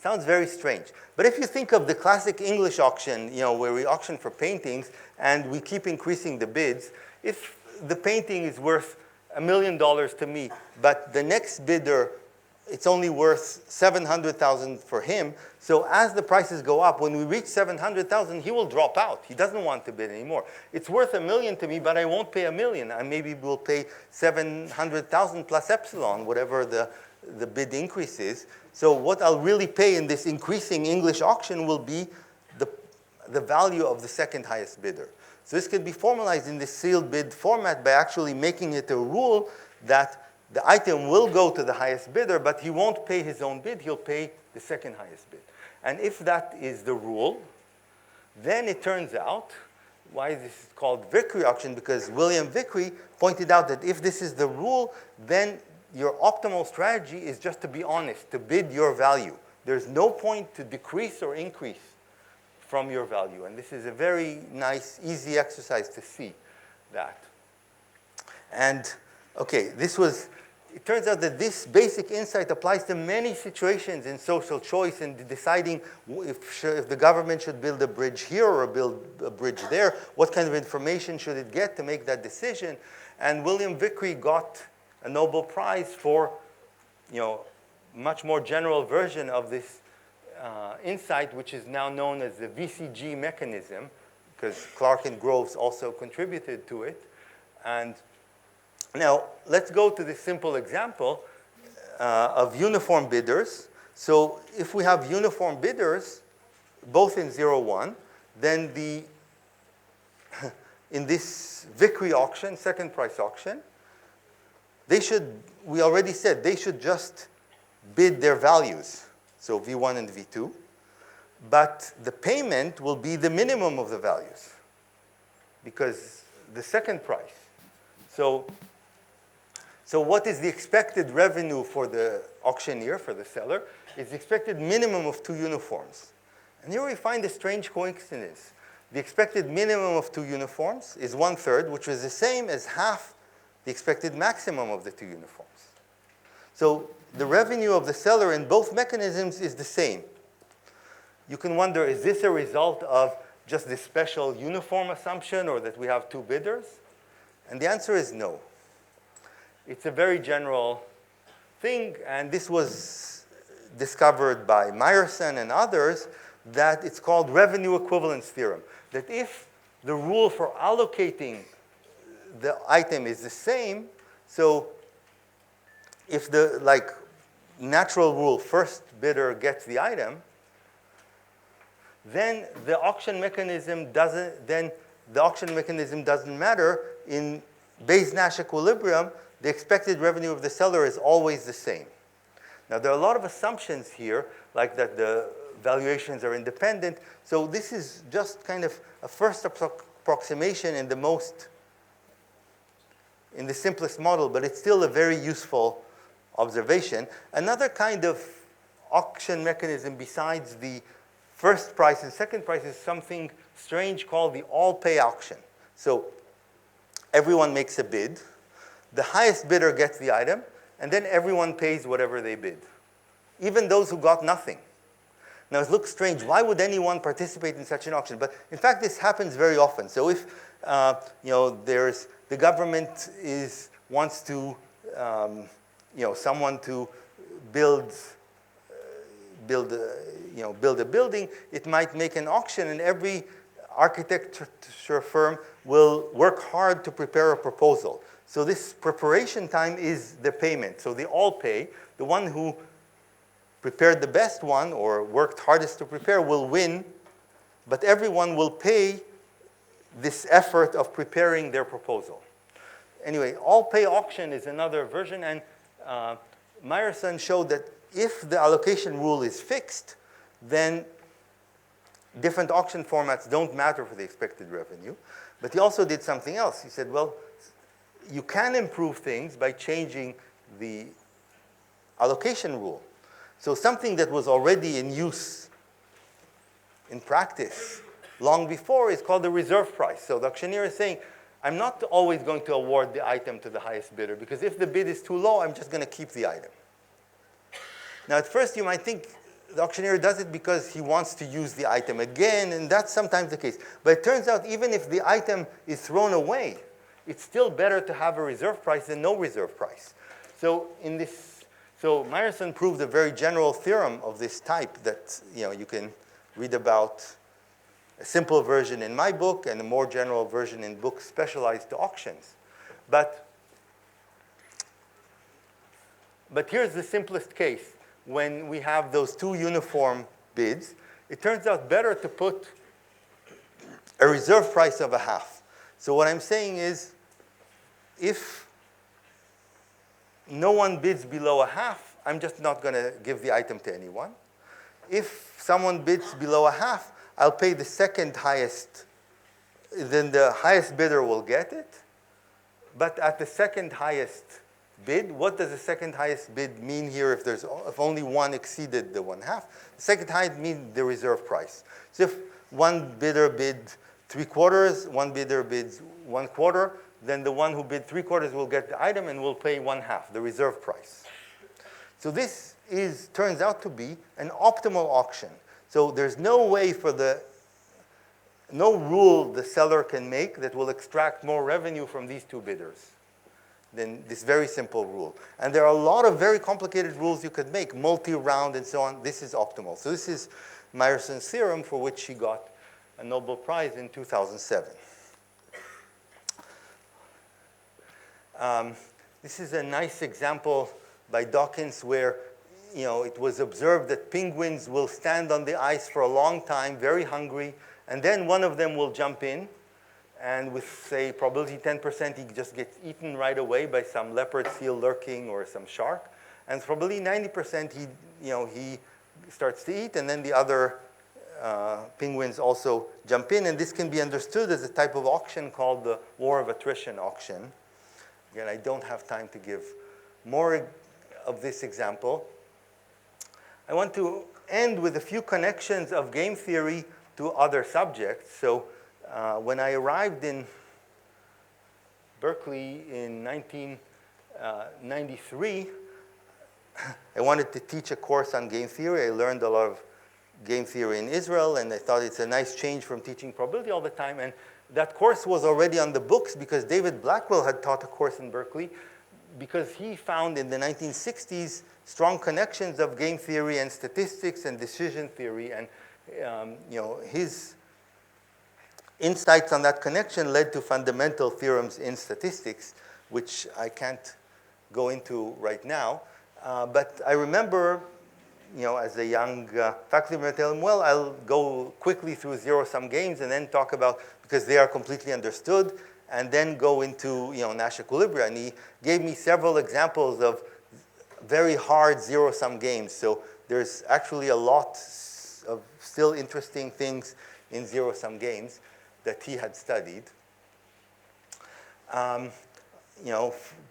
Sounds very strange. But if you think of the classic English auction, where we auction for paintings and we keep increasing the bids, if the painting is worth $1 million to me, but the next bidder, it's only worth $700,000 for him. So as the prices go up, when we reach $700,000, he will drop out. He doesn't want to bid anymore. It's worth $1 million to me, but I won't pay $1 million. I maybe will pay $700,000 plus epsilon, whatever the bid increase is. So what I'll really pay in this increasing English auction will be the value of the second highest bidder. So this could be formalized in the sealed bid format by actually making it a rule that the item will go to the highest bidder, but he won't pay his own bid. He'll pay the second highest bid. And if that is the rule, then it turns out Why is this called Vickrey auction? Because William Vickrey pointed out that if this is the rule, then your optimal strategy is just to be honest, to bid your value. There's no point to decrease or increase from your value. And this is a very nice, easy exercise to see that. And okay, it turns out that this basic insight applies to many situations in social choice and deciding if the government should build a bridge here or build a bridge there, what kind of information should it get to make that decision. And William Vickrey got a Nobel Prize for, much more general version of this insight, which is now known as the VCG mechanism, because Clark and Groves also contributed to it. And now, let's go to this simple example of uniform bidders. So if we have uniform bidders, both in 0, 1, then in this Vickrey auction, second price auction, we already said, they should just bid their values, so V1 and V2. But the payment will be the minimum of the values, because the second price. So what is the expected revenue for the auctioneer, for the seller? It's the expected minimum of 2 uniforms. And here we find a strange coincidence. The expected minimum of 2 uniforms is 1/3, which is the same as half the expected maximum of the 2 uniforms. So the revenue of the seller in both mechanisms is the same. You can wonder, is this a result of just this special uniform assumption, or that we have 2 bidders? And the answer is no. It's a very general thing, and this was discovered by Meyerson and others, that it's called revenue equivalence theorem. That if the rule for allocating the item is the same, so if the natural rule, first bidder gets the item, then the auction mechanism doesn't matter. In Bayes-Nash equilibrium, the expected revenue of the seller is always the same. Now, there are a lot of assumptions here, like that the valuations are independent. So this is just kind of a first approximation in the simplest model, but it's still a very useful observation. Another kind of auction mechanism besides the first price and second price is something strange called the all-pay auction. So everyone makes a bid. The highest bidder gets the item, and then everyone pays whatever they bid, even those who got nothing. Now, it looks strange. Why would anyone participate in such an auction? But in fact, this happens very often. So if the government wants to someone to build a building, it might make an auction, and every architecture firm will work hard to prepare a proposal. So this preparation time is the payment. So they all pay. The one who prepared the best one or worked hardest to prepare will win, but everyone will pay this effort of preparing their proposal. Anyway, all-pay auction is another version, and Meyerson showed that if the allocation rule is fixed, then different auction formats don't matter for the expected revenue. But he also did something else. He said, well, you can improve things by changing the allocation rule. So something that was already in use in practice long before is called the reserve price. So the auctioneer is saying, I'm not always going to award the item to the highest bidder, because if the bid is too low, I'm just going to keep the item. Now, at first, you might think the auctioneer does it because he wants to use the item again, and that's sometimes the case. But it turns out, even if the item is thrown away, it's still better to have a reserve price than no reserve price. So Meyerson proved a very general theorem of this type that you can read about. A simple version in my book and a more general version in books specialized to auctions. But here's the simplest case. When we have those 2 uniform bids, it turns out better to put a reserve price of 1/2. So what I'm saying is, if no one bids below 1/2, I'm just not going to give the item to anyone. If someone bids below 1/2, I'll pay the second highest then the highest bidder will get it. But at the second highest bid, what does the second highest bid mean here if only one exceeded the 1/2? The second highest means the reserve price. So if one bidder bid 3/4, one bidder bids 1/4, then the one who bid 3/4 will get the item and will pay 1/2, the reserve price. So this turns out to be an optimal auction. So there's no way no rule the seller can make that will extract more revenue from these two bidders than this very simple rule. And there are a lot of very complicated rules you could make, multi-round and so on. This is optimal. So this is Meyerson's theorem, for which he got a Nobel Prize in 2007. This is a nice example by Dawkins where it was observed that penguins will stand on the ice for a long time, very hungry, and then one of them will jump in, and with, say, probability 10%, he just gets eaten right away by some leopard seal lurking or some shark. And probably 90%, he starts to eat, and then the other penguins also jump in. And this can be understood as a type of auction called the war of attrition auction. Again, I don't have time to give more of this example. I want to end with a few connections of game theory to other subjects. So when I arrived in Berkeley in 1993, I wanted to teach a course on game theory. I learned a lot of game theory in Israel, and I thought it's a nice change from teaching probability all the time. And that course was already on the books because David Blackwell had taught a course in Berkeley, because he found in the 1960s strong connections of game theory and statistics and decision theory. And his insights on that connection led to fundamental theorems in statistics, which I can't go into right now. But I remember, as a young faculty member, tell him, well, I'll go quickly through zero-sum games and then talk about, because they are completely understood, and then go into Nash equilibria. And he gave me several examples of very hard zero-sum games. So there's actually a lot of still interesting things in zero-sum games that he had studied.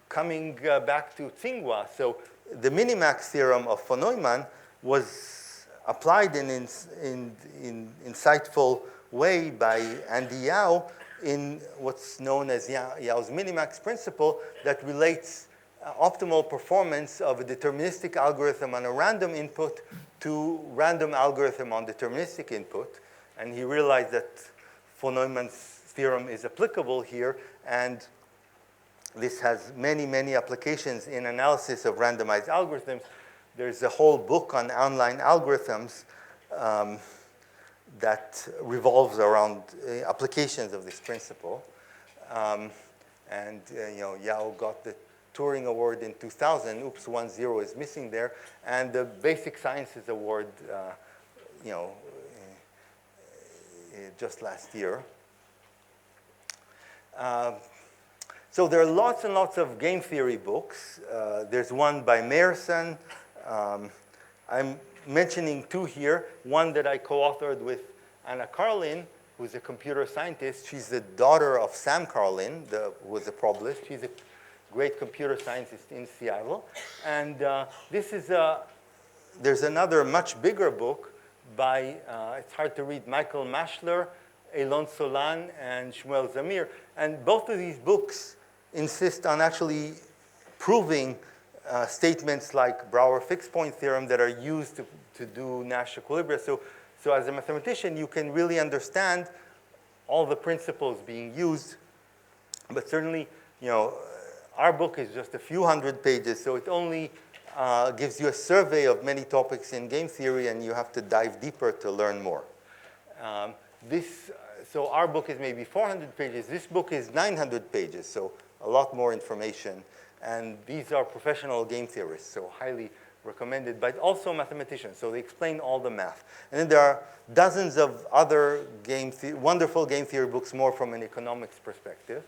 Coming back to Tsinghua, so the minimax theorem of von Neumann was applied in insightful way by Andy Yao in what's known as Yao's minimax principle that relates optimal performance of a deterministic algorithm on a random input to random algorithm on deterministic input. And he realized that von Neumann's theorem is applicable here, and this has many, many applications in analysis of randomized algorithms. There's a whole book on online algorithms that revolves around applications of this principle. Yao got the Turing Award in 2000. Oops, 1 0 is missing there. And the Basic Sciences Award, just last year. So there are lots and lots of game theory books. There's one by Meyerson. I'm mentioning two here. One that I co-authored with Anna Karlin, who's a computer scientist. She's the daughter of Sam Karlin, who was a probabilist. She's a great computer scientist in Seattle. And there's another much bigger book by, it's hard to read, Michael Mashler, Elon Solan, and Shmuel Zamir. And both of these books insist on actually proving statements like Brouwer fixed point theorem that are used to do Nash equilibria. So as a mathematician, you can really understand all the principles being used. But certainly, our book is just a few hundred pages, so it only gives you a survey of many topics in game theory, and you have to dive deeper to learn more. So our book is maybe 400 pages. This book is 900 pages, so a lot more information. And these are professional game theorists, so highly recommended, but also mathematicians. So they explain all the math. And then there are dozens of other wonderful game theory books, more from an economics perspective.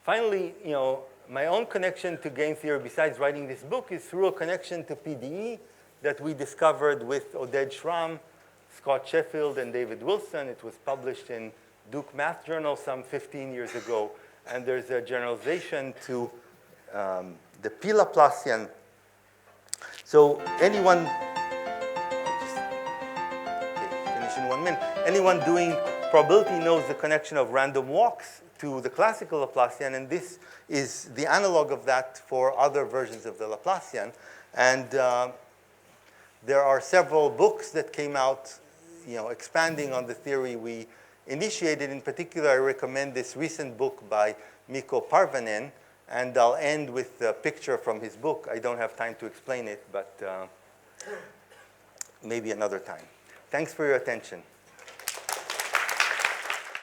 Finally, my own connection to game theory, besides writing this book, is through a connection to PDE that we discovered with Oded Shram Scott Sheffield and David Wilson. It was published in Duke Math Journal some 15 years ago. And there's a generalization to the P Laplacian. So anyone, finish in 1 minute. Anyone doing probability knows the connection of random walks to the classical Laplacian, and this is the analog of that for other versions of the Laplacian. And there are several books that came out, expanding on the theory we initiated. In particular, I recommend this recent book by Mikko Parvanen, and I'll end with a picture from his book. I don't have time to explain it, but maybe another time. Thanks for your attention.